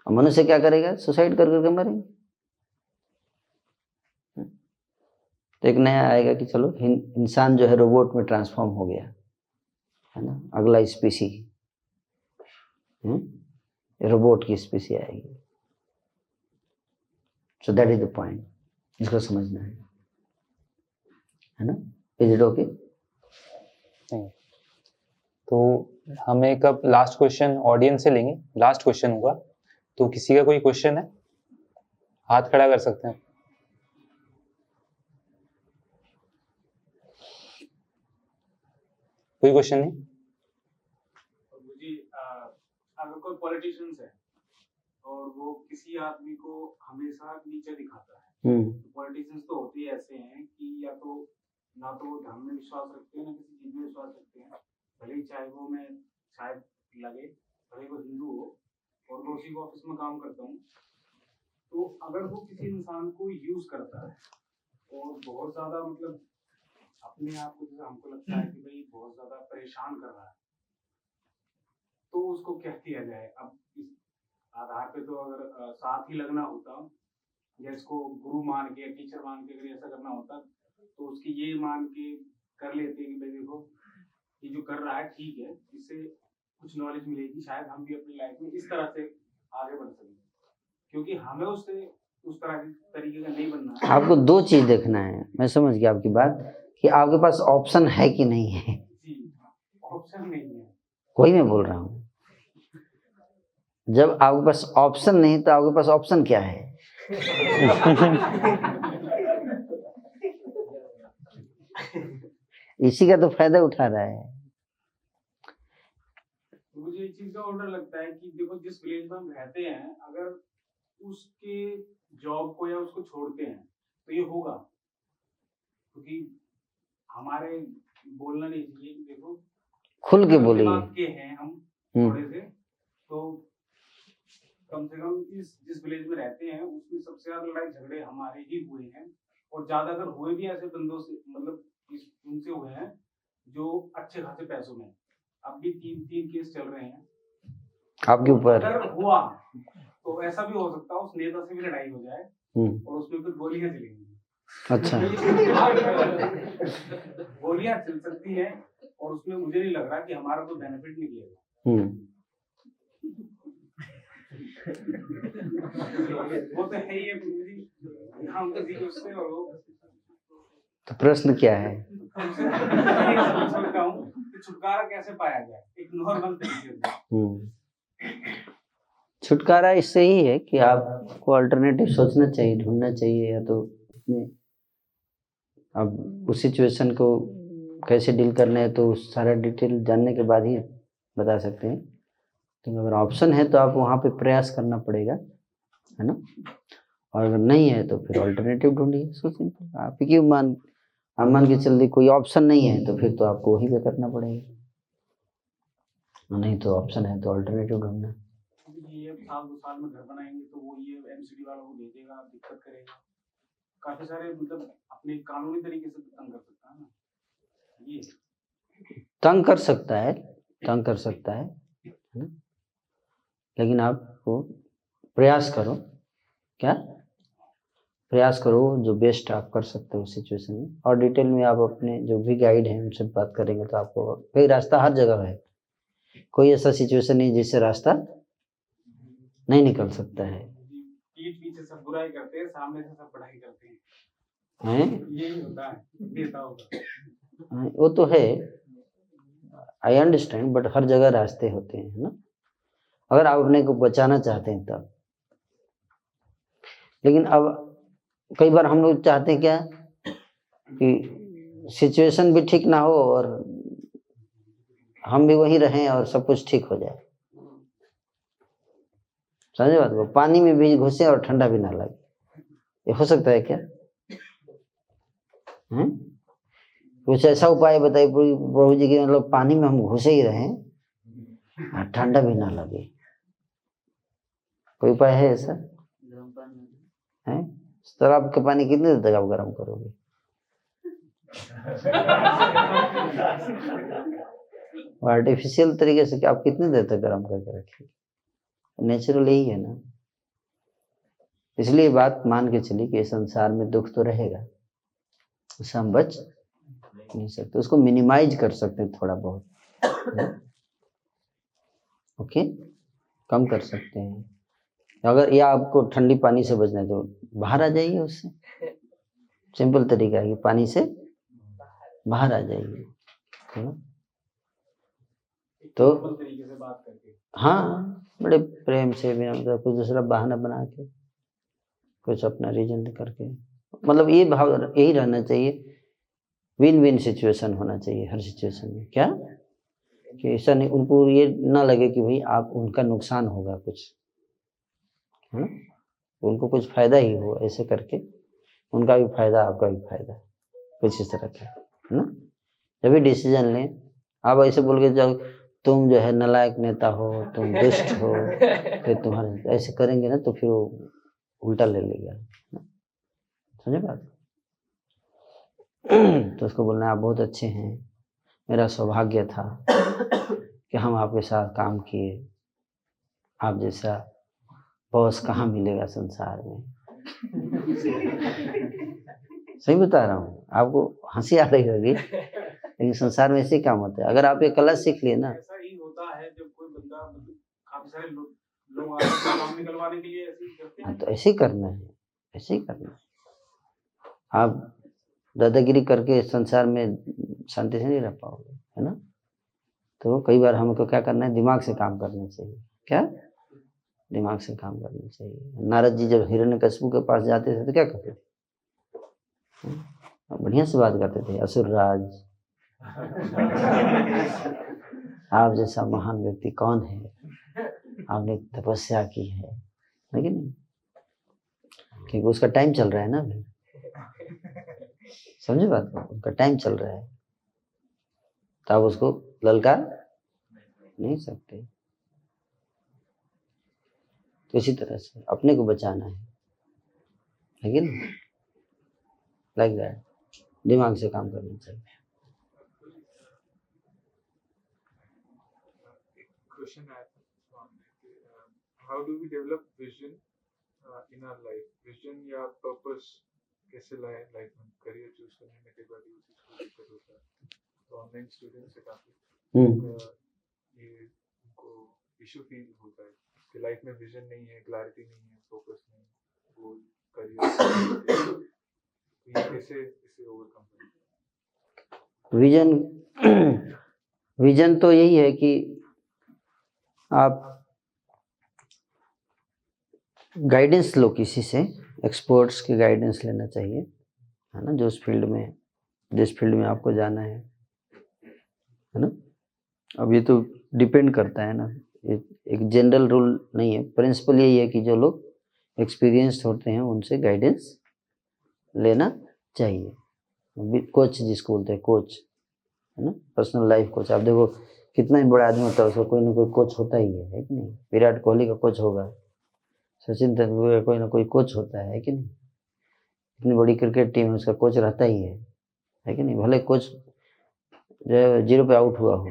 और मनुष्य क्या करेगा? सुसाइड कर करके मरेंगे। तो एक नया आएगा कि चलो इंसान जो है रोबोट में ट्रांसफॉर्म हो गया, है ना? अगला स्पीसी रोबोट की स्पीसी आएगी। So that is the point, इसको समझना है ना? Is it okay? तो हम एक अब लास्ट क्वेश्चन ऑडियंस से लेंगे, लास्ट क्वेश्चन होगा। तो किसी का कोई क्वेश्चन है, हाथ खड़ा कर सकते हैं। कोई क्वेश्चन नहीं? जी, अगर कोई पॉलिटिशियंस है और वो किसी आदमी को हमेशा नीचे दिखाता है, तो पॉलिटिशियंस तो होते ही ऐसे हैं कि या तो ना तो वो धर्म में विश्वास रखते हैं, ना किसी चीज में विश्वास रखते हैं, भले ही चाहे वो मैं शायद लगे, भले वो हिंदू हो और मैं उसी को ऑफिस में काम करता हूँ, तो अगर वो किसी इंसान को यूज करता है और बहुत ज्यादा मतलब अपने आप को, जैसे हमको लगता है कि भाई बहुत ज्यादा परेशान कर रहा है, तो उसको क्या किया जाए? अब इस आधार पे तो अगर साथ ही लगना होता या इसको गुरु मान के, टीचर मान के अगर ऐसा करना होता, तो उसकी ये मान के कर लेते कि भाई देखो ये जो कर रहा है ठीक है, इससे कुछ नॉलेज मिलेगी, शायद हम भी अपनी लाइफ में इस तरह से आगे बढ़ सकें, क्योंकि हमें उससे उस तरह के तरीके का नहीं बनना है। आपको दो चीज देखना है, मैं समझ गया आपकी बात, कि आपके पास ऑप्शन है कि नहीं है। जी, ऑप्शन नहीं है, वही मैं बोल रहा हूँ। जब आपके पास ऑप्शन नहीं तो आपके पास ऑप्शन क्या है? इसी का तो फायदा उठा रहा है। मुझे एक चीज का और डर लगता है कि देखो जिस विलेज में हम रहते हैं, अगर उसके जॉब को या उसको छोड़ते हैं तो ये होगा, क्योंकि हमारे बोलना नहीं चाहिए, देखो खुल के बोलिए। बात के हैं हम थोड़े से, तो कम से कम इस जिस विलेज में रहते हैं उसमें सबसे ज्यादा लड़ाई झगड़े हमारे ही हुए हैं, और ज्यादा अगर हुए भी ऐसे बंदों से, मतलब उनसे हुए हैं जो अच्छे खासे पैसों में। अब भी 3 केस चल रहे हैं आपके ऊपर। अगर हुआ तो ऐसा भी हो सकता है उस नेता से भी लड़ाई हो जाए और उसमें फिर गोलियां चलेंगी। अच्छा। गोलियां चल सकती है और उसमें मुझे नहीं लग रहा कि हमारा कोई बेनिफिट निकलेगा। वो तो है ही, हम किसी को उससे और वो। तो प्रश्न क्या है? सोचता हूँ कि छुटकारा कैसे पाया जाए एक नॉर्मल तरीके से। छुटकारा इससे ही है कि आपको अल्टरनेटिव सोचना चाहिए, ढूंढना चाहिए, या तो उसमें अब उस सिचुएशन को कैसे डील करना है तो सारा डिटेल जानने के बाद ही बता सकते हैं। तो अगर ऑप्शन है तो आप वहाँ पे प्रयास करना पड़ेगा, है ना? और अगर नहीं है तो फिर अल्टरनेटिव ढूंढिए। So simple. आप ही मान के चल दी कोई ऑप्शन नहीं है तो फिर तो आपको वही पे करना पड़ेगा, नहीं तो ऑप्शन है तो अल्टरनेटिव ढूंढना। ये साल 2 साल में घर बनाएंगे तो वो ये एमसीडी वालों को भेजेगा, दिक्कत करेगा, काफी सारे मतलब अपने कानूनी तरीके से तंग कर सकता है ना, ये तंग कर सकता है ना? लेकिन आपको प्रयास करो, क्या प्रयास करो जो बेस्ट आप कर सकते हो उस सिचुएशन में। और डिटेल में आप अपने जो भी गाइड हैं उनसे बात करेंगे तो आपको कई रास्ता हर जगह है, कोई ऐसा सिचुएशन नहीं जिससे रास्ता नहीं निकल सकता है। पीठ पीछे सब बुराई करते हैं, सामने से सब बढ़ाई करते हैं, यही होता है नेताओं का। वो तो है, आई अंडरस्टैंड, बट हर जगह रास्ते होते हैं, है ना? अगर आप अपने को बचाना चाहते हैं तब लेकिन अब कई बार हम लोग चाहते हैं क्या कि सिचुएशन भी ठीक ना हो और हम भी वहीं रहें और सब कुछ ठीक हो जाए। समझे बात को? पानी में भी घुसे और ठंडा भी ना लगे, ये हो सकता है क्या? कुछ ऐसा उपाय बताइए प्रभु जी की, मतलब पानी में हम घुसे ही रहें और ठंडा भी ना लगे। कोई उपाय है ऐसा? है? तालाब का पानी कितने देर तक आप गर्म करोगे? आर्टिफिशियल तरीके से आप कितने देर तक गर्म करके रखिए? नेचुरल यही है ना। इसलिए बात मान के चली कि संसार में दुख तो रहेगा, उससे हम बच नहीं सकते, उसको मिनिमाइज कर सकते हैं थोड़ा बहुत। ओके, कम कर सकते हैं। अगर या आपको ठंडी पानी से बचना है तो बाहर आ जाइए उससे। सिंपल तरीका है कि पानी से बाहर आ जाइए, है ना? तो तरीके से बात करके, हाँ, बड़े प्रेम से भी, मतलब कुछ दूसरा बहाना बना के, कुछ अपना रीजन करके, मतलब ये भाव यही रहना चाहिए। विन विन सिचुएशन होना चाहिए हर सिचुएशन में। क्या कि ऐसा नहीं, उनको ये ना लगे कि भाई आप उनका नुकसान होगा कुछ, है ना? उनको कुछ फायदा ही हो, ऐसे करके उनका भी फायदा आपका भी फायदा, कुछ इस तरह का, है ना? जब भी डिसीजन लें, आप ऐसे बोल के जाओ तुम जो है नालायक नेता हो, तुम दुष्ट हो, फिर तुम्हारे ऐसे करेंगे ना तो फिर वो उल्टा ले लेगा। समझे बात? तो उसको बोलना आप बहुत अच्छे हैं, मेरा सौभाग्य था कि हम आपके साथ काम किए, आप जैसा बॉस कहाँ मिलेगा संसार में। सही बता रहा हूँ, आपको हंसी आ रही होगी लेकिन संसार में ऐसे ही काम होता है। अगर आप ये कला सीख लिए ना, ऐसा ही होता है जब कोई बंदा, मतलब काफी सारे लोग आते हैं काम निकलवाने के लिए, ऐसे ही करते हैं। तो ऐसे ही करना है, ऐसे ही करना है। आप दादागिरी करके संसार में शांति से नहीं रह पाओगे, है ना? तो कई बार हमको क्या करना है, दिमाग से काम करना चाहिए। क्या? दिमाग से काम करना चाहिए। नारद जी जब हिरण्यकशिपु के पास जाते थे तो क्या करते थे? बढ़िया से बात करते थे, असुर राज आप जैसा महान व्यक्ति कौन है, आपने तपस्या की है, लेकिन क्योंकि उसका टाइम चल रहा है ना अभी। समझे बात को? उनका टाइम चल रहा है तो आप उसको ललकार नहीं सकते। तो इसी तरह से अपने को बचाना है, लेकिन लाइक दैट, दिमाग से काम करना चाहिए। Question I have, how do we develop vision in our life? Vision या purpose कैसे लाए लाइफ में? करियर चूज करने में कई बार ये चीज को दिक्कत होता है, तो ऑनलाइन स्टूडेंट्स से काफी ये उनको इशू फील होता है कि लाइफ में विजन नहीं है, क्लैरिटी नहीं है, फोकस नहीं, गोल करियर, ये कैसे इसे ओवरकम करें? विजन तो यही है कि आप गाइडेंस लो किसी से, एक्सपर्ट्स की गाइडेंस लेना चाहिए, है ना? जो उस फील्ड में, जिस फील्ड में आपको जाना है ना? अब ये तो डिपेंड करता है ना, एक जनरल रूल नहीं है। प्रिंसिपल यही है कि जो लोग एक्सपीरियंस्ड होते हैं उनसे गाइडेंस लेना चाहिए। कोच जिसको बोलते हैं, कोच, है ना? Personal life coach. आप देखो कितना ही बड़ा आदमी होता है उसको कोई ना कोई कोच होता ही है कि नहीं? विराट कोहली का कोच होगा, सचिन तेंदुलकर का कोई ना कोई कोच होता है कि नहीं? इतनी बड़ी क्रिकेट टीम है उसका कोच रहता ही है कि नहीं? भले कोच जो है 0 पे आउट हुआ हो,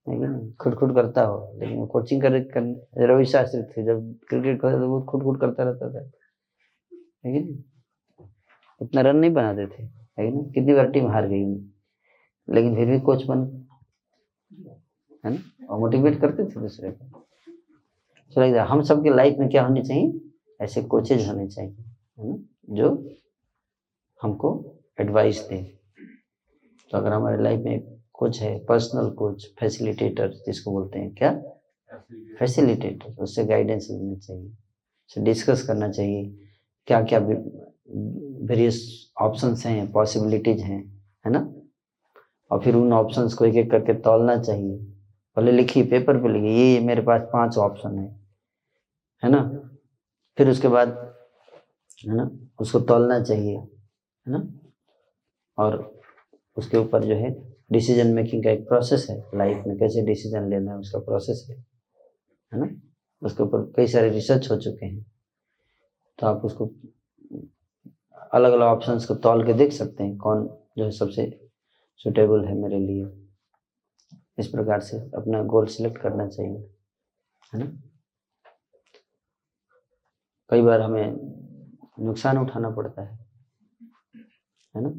लेकिन खुट करता हो, लेकिन कोचिंग कर रवि शास्त्री थे जब क्रिकेट खेलते तो वो खुट करता रहता था, है कि नहीं? उतना रन नहीं बनाते थे, है ना? कितनी बार टीम हार गई, लेकिन फिर भी कोच बन, है ना? और मोटिवेट करते थे दूसरे को। चलो हम सबके लाइफ में क्या होनी चाहिए? ऐसे कोचेज होने चाहिए, है ना? जो हमको एडवाइस दें। तो अगर हमारे लाइफ में कोच है, पर्सनल कोच, फैसिलिटेटर जिसको बोलते हैं, क्या? फैसिलिटेटर, उससे गाइडेंस लेना चाहिए। से डिस्कस करना चाहिए, क्या क्या वेरियस ऑप्शंस हैं, पॉसिबिलिटीज हैं, है ना। और फिर उन ऑप्शंस को एक एक करके तौलना चाहिए। पहले लिखिए, पेपर पे लिखिए, ये मेरे पास 5 ऑप्शन है ना। फिर उसके बाद है ना उसको तौलना चाहिए, है ना। और उसके ऊपर जो है डिसीजन मेकिंग का एक प्रोसेस है, लाइफ में कैसे डिसीजन लेना है उसका प्रोसेस है ना। उसके ऊपर कई सारे रिसर्च हो चुके हैं, तो आप उसको अलग अलग ऑप्शंस को तौल के देख सकते हैं कौन जो है सबसे सुटेबल है मेरे लिए। इस प्रकार से अपना गोल सिलेक्ट करना चाहिए, है ना। कई बार हमें नुकसान उठाना पड़ता है ना,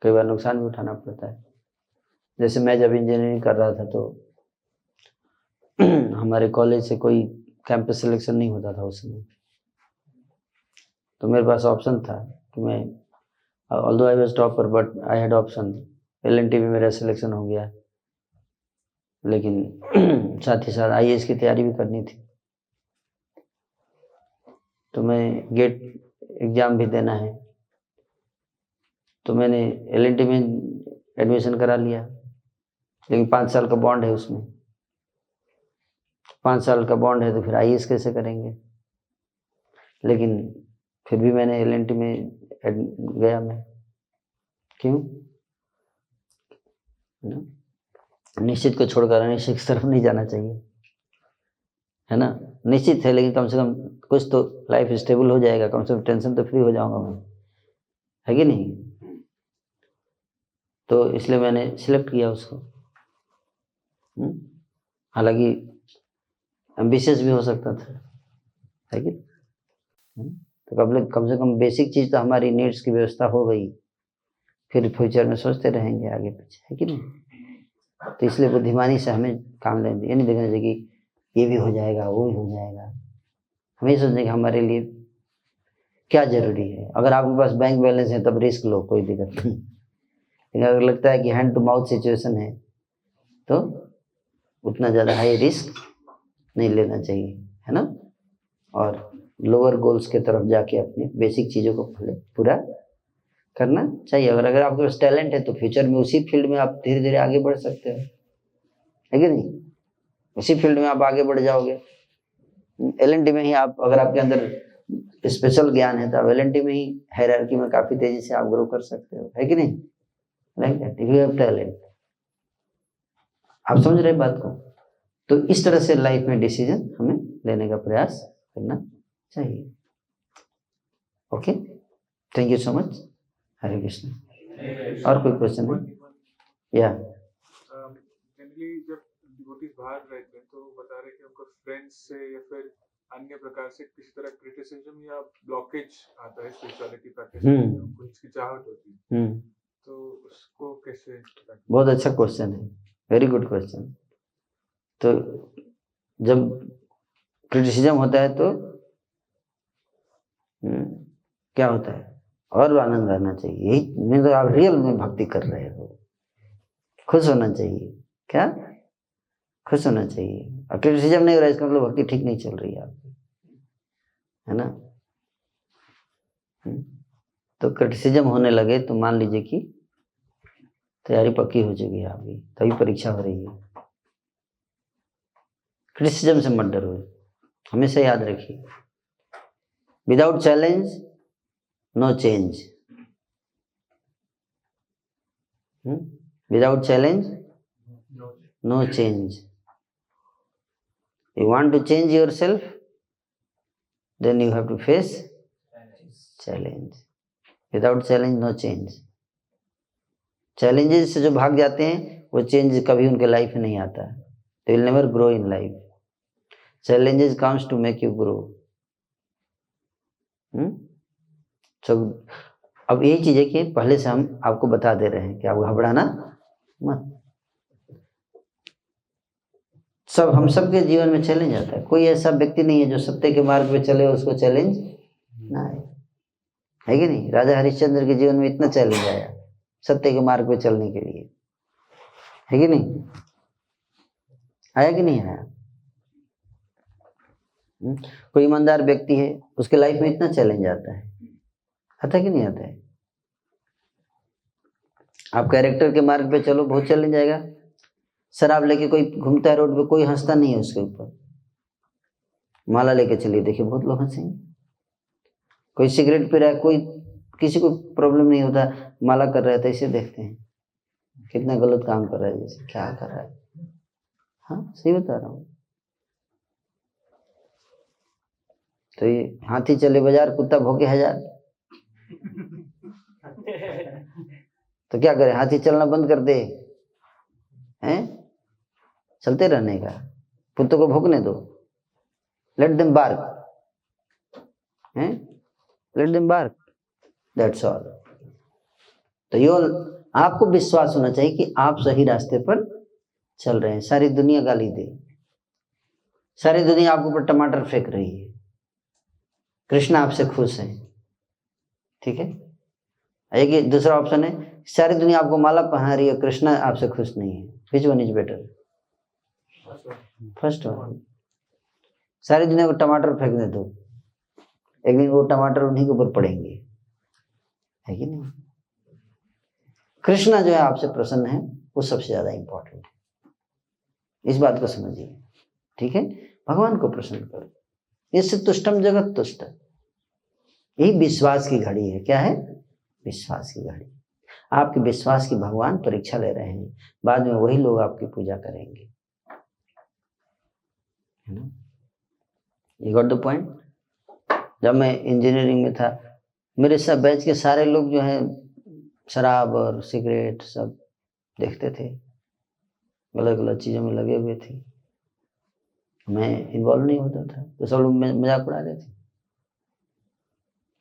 कई बार नुकसान भी उठाना पड़ता है। जैसे मैं जब इंजीनियरिंग कर रहा था तो हमारे कॉलेज से कोई कैंपस सिलेक्शन नहीं होता था उस समय, तो मेरे पास ऑप्शन था कि मैं, although I was topper but I had option, LNT में मेरा सिलेक्शन हो गया, लेकिन साथ ही साथ IAS की तैयारी भी करनी थी, तो मैं गेट एग्ज़ाम भी देना है, तो मैंने LNT में एडमिशन करा लिया, लेकिन 5 साल का बॉन्ड है उसमें, 5 साल का बॉन्ड है तो फिर IAS कैसे करेंगे। लेकिन फिर भी मैंने LNT में गया मैं, क्यों ना, निश्चित को छोड़कर अनिश्चित की तरफ नहीं जाना चाहिए, है ना। निश्चित है लेकिन कम से कम कुछ तो लाइफ स्टेबल हो जाएगा, कम से कम टेंशन तो फ्री हो जाऊंगा मैं, है कि नहीं। तो इसलिए मैंने सिलेक्ट किया उसको। हालांकि एम्बिशियस भी हो सकता था, है कि। तो कम से कम बेसिक चीज़ तो हमारी नीड्स की व्यवस्था हो गई, फिर फ्यूचर में सोचते रहेंगे आगे पीछे, है कि नहीं। तो इसलिए बुद्धिमानी से हमें काम लेना, ये नहीं देखना चाहिए कि ये भी हो जाएगा वो भी हो जाएगा, हमें सोचना कि हमारे लिए क्या जरूरी है। अगर आपके पास बैंक बैलेंस है तब रिस्क लो, कोई दिक्कत नहीं, लेकिन अगर लगता है कि हैंड टू माउथ सिचुएशन है तो उतना ज़्यादा हाई रिस्क नहीं लेना चाहिए, है ना। और लोअर गोल्स के तरफ जाके अपनी बेसिक चीज़ों को पहले पूरा करना चाहिए। अगर आपके पास टैलेंट है तो फ्यूचर में उसी फील्ड में आप धीरे धीरे आगे बढ़ सकते हो, है कि नहीं। उसी फील्ड में आप आगे बढ़ जाओगे। LNT में ही आप, अगर आपके अंदर स्पेशल ज्ञान है तो आप LNT में ही हायरार्की में काफ़ी तेजी से आप ग्रो कर सकते हो, है कि नहीं। Like that, if you have talent. आप समझ रहे बात को। तो इस तरह से लाइफ में डिसीजन हमें लेने का प्रयास करना चाहिए। Okay, thank you so much. Hare Krishna. और कोई क्वेश्चन है? या जनरली जब डिवोटीज बाहर रहते हैं तो बता रहे कि उनको फ्रेंड्स से या फिर अन्य प्रकार से किसी तरह क्रिटिसिज्म या ब्लॉकेज आता है स्पिरिचुअलिटी प्रैक्टिस में, उनको हिचकिचाहट होती है, तो उसको कैसे? बहुत अच्छा क्वेश्चन है, वेरी गुड क्वेश्चन। तो जब क्रिटिसिज्म होता है तो क्या होता है, और आनंद आना चाहिए। यही नहीं तो आप रियल में भक्ति कर रहे हो, खुश होना चाहिए। क्या खुश होना चाहिए। और क्रिटिसिज्म नहीं हो रहा है इसका मतलब भक्ति ठीक नहीं चल रही है आपकी, है ना। तो क्रिटिसिज्म होने लगे तो मान लीजिए कि तैयारी पक्की हो चुकी है आपकी, तभी परीक्षा हो रही है। क्रिटिसिज्म से मत डरो, हमेशा याद रखिए, without challenge no change. Without challenge no change. You want to change yourself, then you have to face challenge. Without challenge, no change. Challenges से जो भाग जाते हैं वो चेंज कभी उनके लाइफ में नहीं आता है। They will never grow in life. Challenges comes to make you grow. So, अब यही चीज है कि पहले से हम आपको बता दे रहे हैं कि आप घबराना मत। हम सबके जीवन में चैलेंज आता है। कोई ऐसा व्यक्ति नहीं है जो सत्य के मार्ग पे चले उसको चैलेंज ना आए, है कि नहीं। राजा हरिश्चंद्र के जीवन में इतना चैलेंज आया सत्य के मार्ग पे चलने के लिए, है कि नहीं, आया कि नहीं आया। कोई ईमानदार व्यक्ति है, उसके लाइफ में इतना चैलेंज आता है कि नहीं आता है? आप कैरेक्टर के मार्ग पे चलो, बहुत चैलेंज आएगा। शराब लेके कोई घूमता है रोड पे, कोई हंसता नहीं है उसके ऊपर। माला लेके चलिए, देखिए बहुत लोग हंसेंगे। कोई सिगरेट पी रहा है, कोई किसी को प्रॉब्लम नहीं होता, माला कर रहा है तो इसे देखते हैं कितना गलत काम कर रहा है, जैसे क्या कर रहा है। हाँ सही बता रहा हूँ। तो ये हाथी चले बाजार, कुत्ता भौंके हजार, तो क्या करे? हाथी चलना बंद कर दे हैं? चलते रहने का। कुत्तों को भौंकने दो, लेट देम बार्क हैं, let them bark, that's all. तो ये आपको विश्वास होना चाहिए कि आप सही रास्ते पर चल रहे हैं। सारी दुनिया गाली दे, सारी दुनिया आपके ऊपर टमाटर फेंक रही है, कृष्ण आपसे खुश है, ठीक है। एक दूसरा ऑप्शन है, सारी दुनिया आपको माला पहना रही है, कृष्ण आपसे खुश नहीं है। Which one is better? First one. सारी दुनिया को टमाटर फेंकने दो, एक दिन वो टमाटर उन्हीं के ऊपर पड़ेंगे, है कि नहीं? कृष्णा जो है आपसे प्रसन्न है, वो सबसे ज्यादा इंपॉर्टेंट है। इस बात को समझिए, ठीक है। भगवान को प्रसन्न करो, इससे तुष्टम जगत तुष्ट। यही विश्वास की घड़ी है। क्या है? विश्वास की घड़ी। आपके विश्वास की भगवान परीक्षा ले रहे हैं, बाद में वही लोग आपकी पूजा करेंगे, है ना? You got the point? जब मैं इंजीनियरिंग में था, मेरे सब बैच के सारे लोग जो है शराब और सिगरेट सब देखते थे, गलत गलत चीजों में लगे हुए थे। मैं इन्वॉल्व नहीं होता था, तो सब लोग मजाक उड़ाते थे,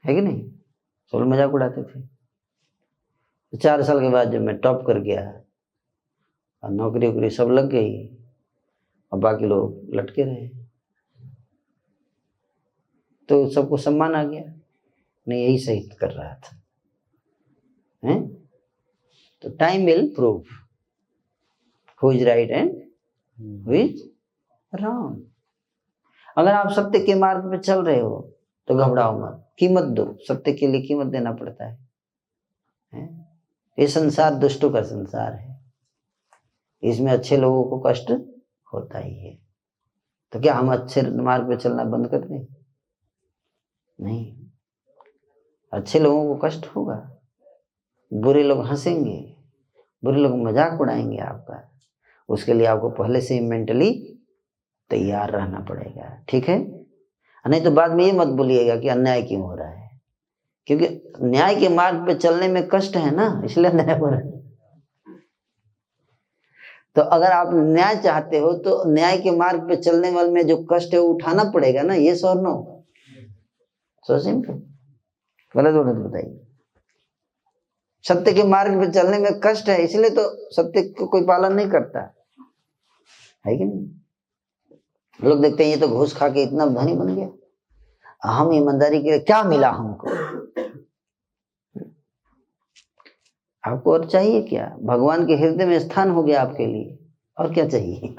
है कि नहीं? सब लोग मजाक उड़ाते थे। 4 साल के बाद जब मैं टॉप कर गया और नौकरी वोकरी सब लग गई और बाकी लोग लटके रहे, तो सबको सम्मान आ गया, मैं यही सही कर रहा था, हैं? तो time will prove who is right and who is wrong. अगर आप सत्य के मार्ग पे चल रहे हो तो घबराओ मत, कीमत दो। सत्य के लिए कीमत देना पड़ता है, हैं? ये संसार दुष्टों का संसार है, इसमें अच्छे लोगों को कष्ट होता ही है। तो क्या हम अच्छे मार्ग पे चलना बंद कर दें? नहीं, अच्छे लोगों को कष्ट होगा, बुरे लोग हंसेंगे, बुरे लोग मजाक उड़ाएंगे आपका। उसके लिए आपको पहले से ही मेंटली तैयार रहना पड़ेगा, ठीक है? नहीं तो बाद में ये मत बोलिएगा कि अन्याय क्यों हो रहा है, क्योंकि न्याय के मार्ग पे चलने में कष्ट है ना, इसलिए अन्याय हो रहा है। तो अगर आप न्याय चाहते हो तो न्याय के मार्ग पे चलने वाले में जो कष्ट है वो उठाना पड़ेगा ना। ये और नो, सो सिंपल। गलत हो तो बताइए। सत्य के मार्ग पे चलने में कष्ट है, इसलिए तो सत्य को कोई पालन नहीं करता, है कि नहीं? लोग देखते हैं ये तो घूस खा के इतना धनी बन गया, हम ईमानदारी के लिए क्या मिला हमको? आपको और चाहिए क्या? भगवान के हृदय में स्थान हो गया आपके लिए, और क्या चाहिए?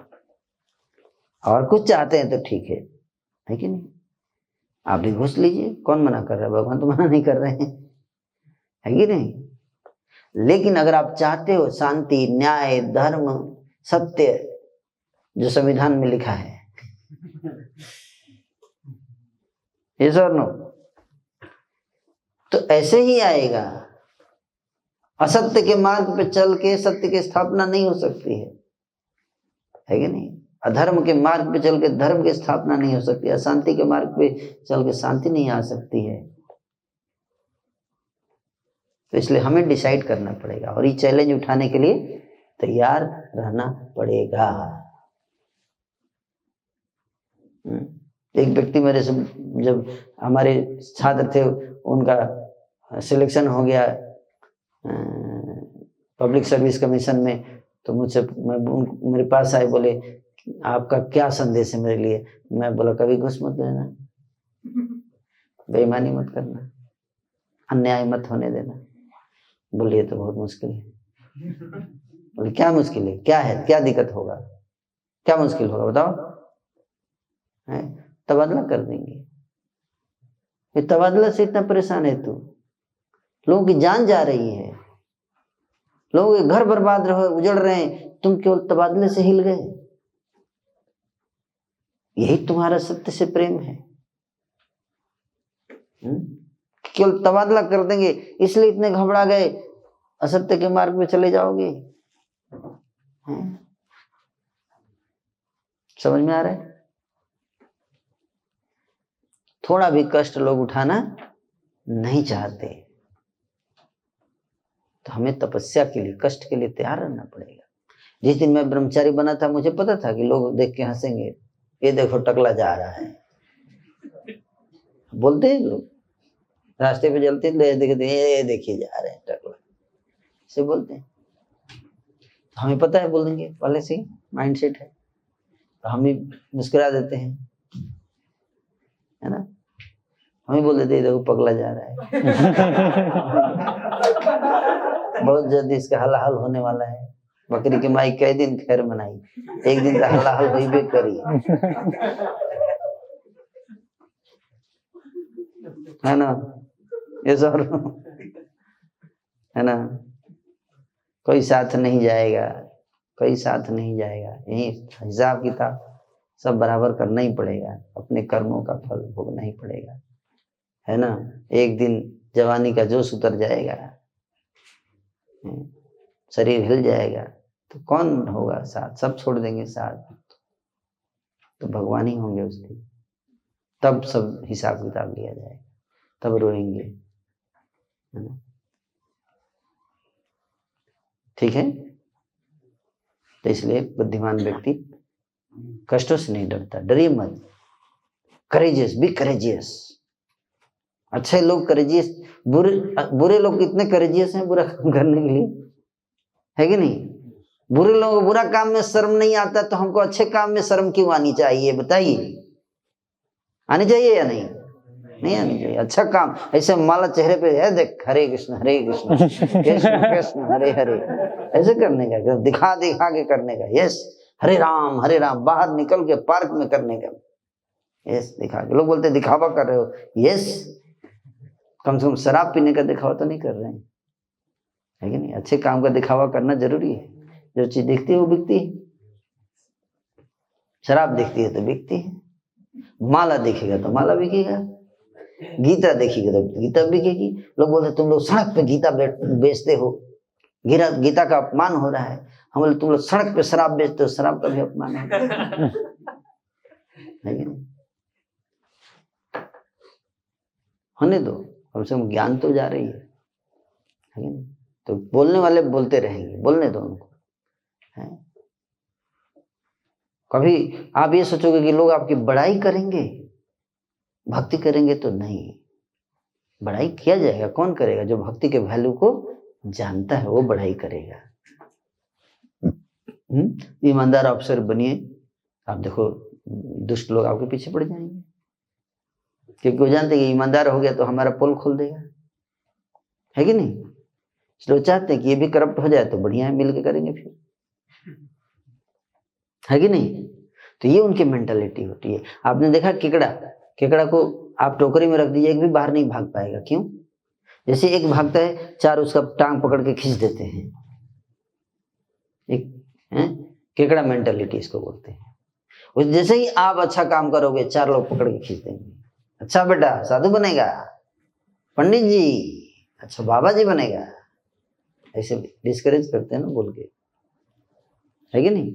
और कुछ चाहते हैं तो ठीक है कि नहीं? आप भी घुस लीजिए, कौन मना कर रहा है? भगवान तो मना नहीं कर रहे हैं, है कि नहीं? लेकिन अगर आप चाहते हो शांति, न्याय, धर्म, सत्य जो संविधान में लिखा है, यस और नो, तो ऐसे ही आएगा। असत्य के मार्ग पे चल के सत्य की स्थापना नहीं हो सकती है कि नहीं? अधर्म के मार्ग पे चल के धर्म की स्थापना नहीं हो सकती, अशांति के मार्ग पे चल के शांति नहीं आ सकती है। तो इसलिए हमें डिसाइड करना पड़ेगा और ये चैलेंज उठाने के लिए तैयार रहना पड़ेगा। एक व्यक्ति मेरे से, जब हमारे छात्र थे, उनका सिलेक्शन हो गया पब्लिक सर्विस कमीशन में, तो मुझसे मेरे पास आए, बोले आपका क्या संदेश है मेरे लिए? मैं बोला कभी घूस मत देना, बेईमानी मत करना, अन्याय मत होने देना। बोलिए तो बहुत मुश्किल है। बोले क्या मुश्किल है? क्या है? क्या दिक्कत होगा? क्या मुश्किल होगा बताओ? है? तबादला कर देंगे। ये तबादला से इतना परेशान है तू, लोगों की जान जा रही है, लोगों के घर बर्बाद रहे, उजड़ रहे हैं, तुम केवल तबादले से हिल गए। यही तुम्हारा सत्य से प्रेम है। केवल तबादला कर देंगे इसलिए इतने घबरा गए, असत्य के मार्ग पे चले जाओगे। समझ में आ रहा है? थोड़ा भी कष्ट लोग उठाना नहीं चाहते, तो हमें तपस्या के लिए, कष्ट के लिए तैयार रहना पड़ेगा। जिस दिन मैं ब्रह्मचारी बना था, मुझे पता था कि लोग देख के हंसेंगे, ये देखो टकला जा रहा है। बोलते हैं लोग, रास्ते पे चलते ये देखिए जा रहे हैं टकला, से बोलते हैं। तो हमें पता है, बोल देंगे, पहले से ही माइंड सेट है, तो हम ही मुस्कुरा देते हैं, है ना। हम ही बोल देते देखो पगला जा रहा है। बहुत जल्दी इसका हलाहल होने वाला है। बकरी की माई कई दिन खैर मनाई, एक दिन का हलाहल हुई भी करी, है ना। ये सब है ना, कोई साथ नहीं जाएगा, कोई साथ नहीं जाएगा। यही हिसाब किताब सब बराबर करना ही पड़ेगा, अपने कर्मों का फल भोगना ही पड़ेगा, है ना। एक दिन जवानी का जोश उतर जाएगा, शरीर हिल जाएगा, तो कौन होगा साथ? सब छोड़ देंगे साथ, तो भगवान ही होंगे उस दिन। तब सब हिसाब किताब लिया जाएगा, तब रोएंगे, है ना। ठीक है। तो इसलिए बुद्धिमान व्यक्ति कष्टों से नहीं डरता। डरिए मत, करेजियस, बी करेजियस। अच्छे लोग करेजियस, बुरे लोग कितने करेजियस हैं बुरा काम करने के लिए, है कि नहीं। बुरे लोगों को बुरा काम में शर्म नहीं आता, तो हमको अच्छे काम में शर्म क्यों आनी चाहिए? बताइए, आनी चाहिए या नहीं? नहीं आनी चाहिए। अच्छा काम ऐसे माला चेहरे पे है, देख हरे कृष्ण कृष्ण कृष्ण हरे हरे, ऐसे करने का, दिखा दिखा के करने का। यस, हरे राम बाहर निकल के पार्क में करने का। यस, दिखा के। लोग बोलते दिखावा कर रहे हो, यस, कम से कम शराब पीने का दिखावा तो नहीं कर रहे हैं, है कि नहीं। अच्छे काम का दिखावा करना जरूरी है। जो चीज दिखती है वो बिकती है। शराब दिखती है तो बिकती है, माला दिखेगा तो माला बिकेगा, गीता देखिएगा तो गीता बिकेगी। लोग बोलते तुम लोग सड़क पे गीता बेचते हो, गीता का अपमान हो रहा है। हम बोले तुम लोग सड़क पे शराब बेचते हो, शराब का भी अपमान है कि नहीं। होने दो, कम से कम ज्ञान तो जा रही है कि नहीं। तो बोलने वाले बोलते रहेंगे, बोलने दो उनको, है। कभी आप ये सोचोगे कि लोग आपकी बड़ाई करेंगे, भक्ति करेंगे, तो नहीं। बड़ाई किया जाएगा, कौन करेगा? जो भक्ति के वैल्यू को जानता है वो बड़ाई करेगा। ईमानदार अफसर बनिए, आप देखो दुष्ट लोग आपके पीछे पड़ जाएंगे, क्योंकि वो जानते हैं कि ईमानदार हो गया तो हमारा पोल खोल देगा, है कि नहीं। इसलिए चाहते हैं कि ये भी करप्ट हो जाए तो बढ़िया है, मिल के करेंगे फिर, है कि नहीं। तो ये उनकी मेंटालिटी होती है। आपने देखा केकड़ा को आप टोकरी में रख दीजिए, एक भी बाहर नहीं भाग पाएगा। क्यों? जैसे एक भागता है, चार उसका टांग पकड़ के खींच देते हैं। एक केकड़ा मेंटालिटी इसको बोलते हैं। जैसे ही आप अच्छा काम करोगे, चार लोग पकड़ के खींच देंगे। अच्छा बेटा साधु बनेगा, पंडित जी, अच्छा बाबा जी बनेगा, ऐसे डिस्करेज करते हैं ना बोल के, है कि नहीं।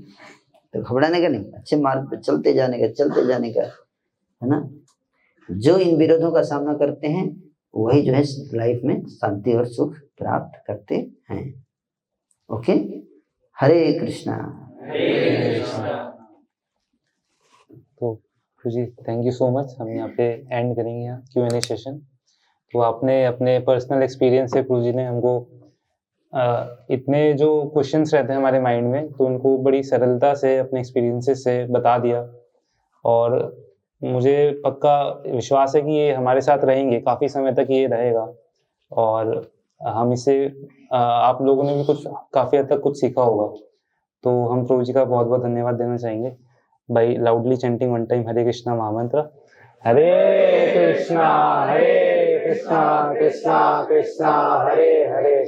तो घबराने का नहीं, अच्छे मार्ग पे चलते जाने का, है ना। जो इन विरोधों का सामना करते हैं वही जो है लाइफ में शांति और सुख प्राप्त करते हैं। ओके, हरे कृष्णा। तो जी थैंक यू सो मच। हम यहाँ पे एंड करेंगे यहाँ Q&A सेशन। तो आपने अपने पर्सनल एक्सपीरियंस से प्रभु जी ने हमको इतने जो क्वेश्चंस रहते हैं हमारे माइंड में, तो उनको बड़ी सरलता से अपने एक्सपीरियंसेस से बता दिया। और मुझे पक्का विश्वास है कि ये हमारे साथ रहेंगे, काफ़ी समय तक ये रहेगा। और हम इससे आप लोगों ने भी कुछ काफ़ी हद तक कुछ सीखा होगा। तो हम प्रभु जी का बहुत बहुत धन्यवाद देना चाहेंगे। by loudly chanting one time Hare Krishna Mahamantra. Hare Krishna Krishna Krishna Hare Hare,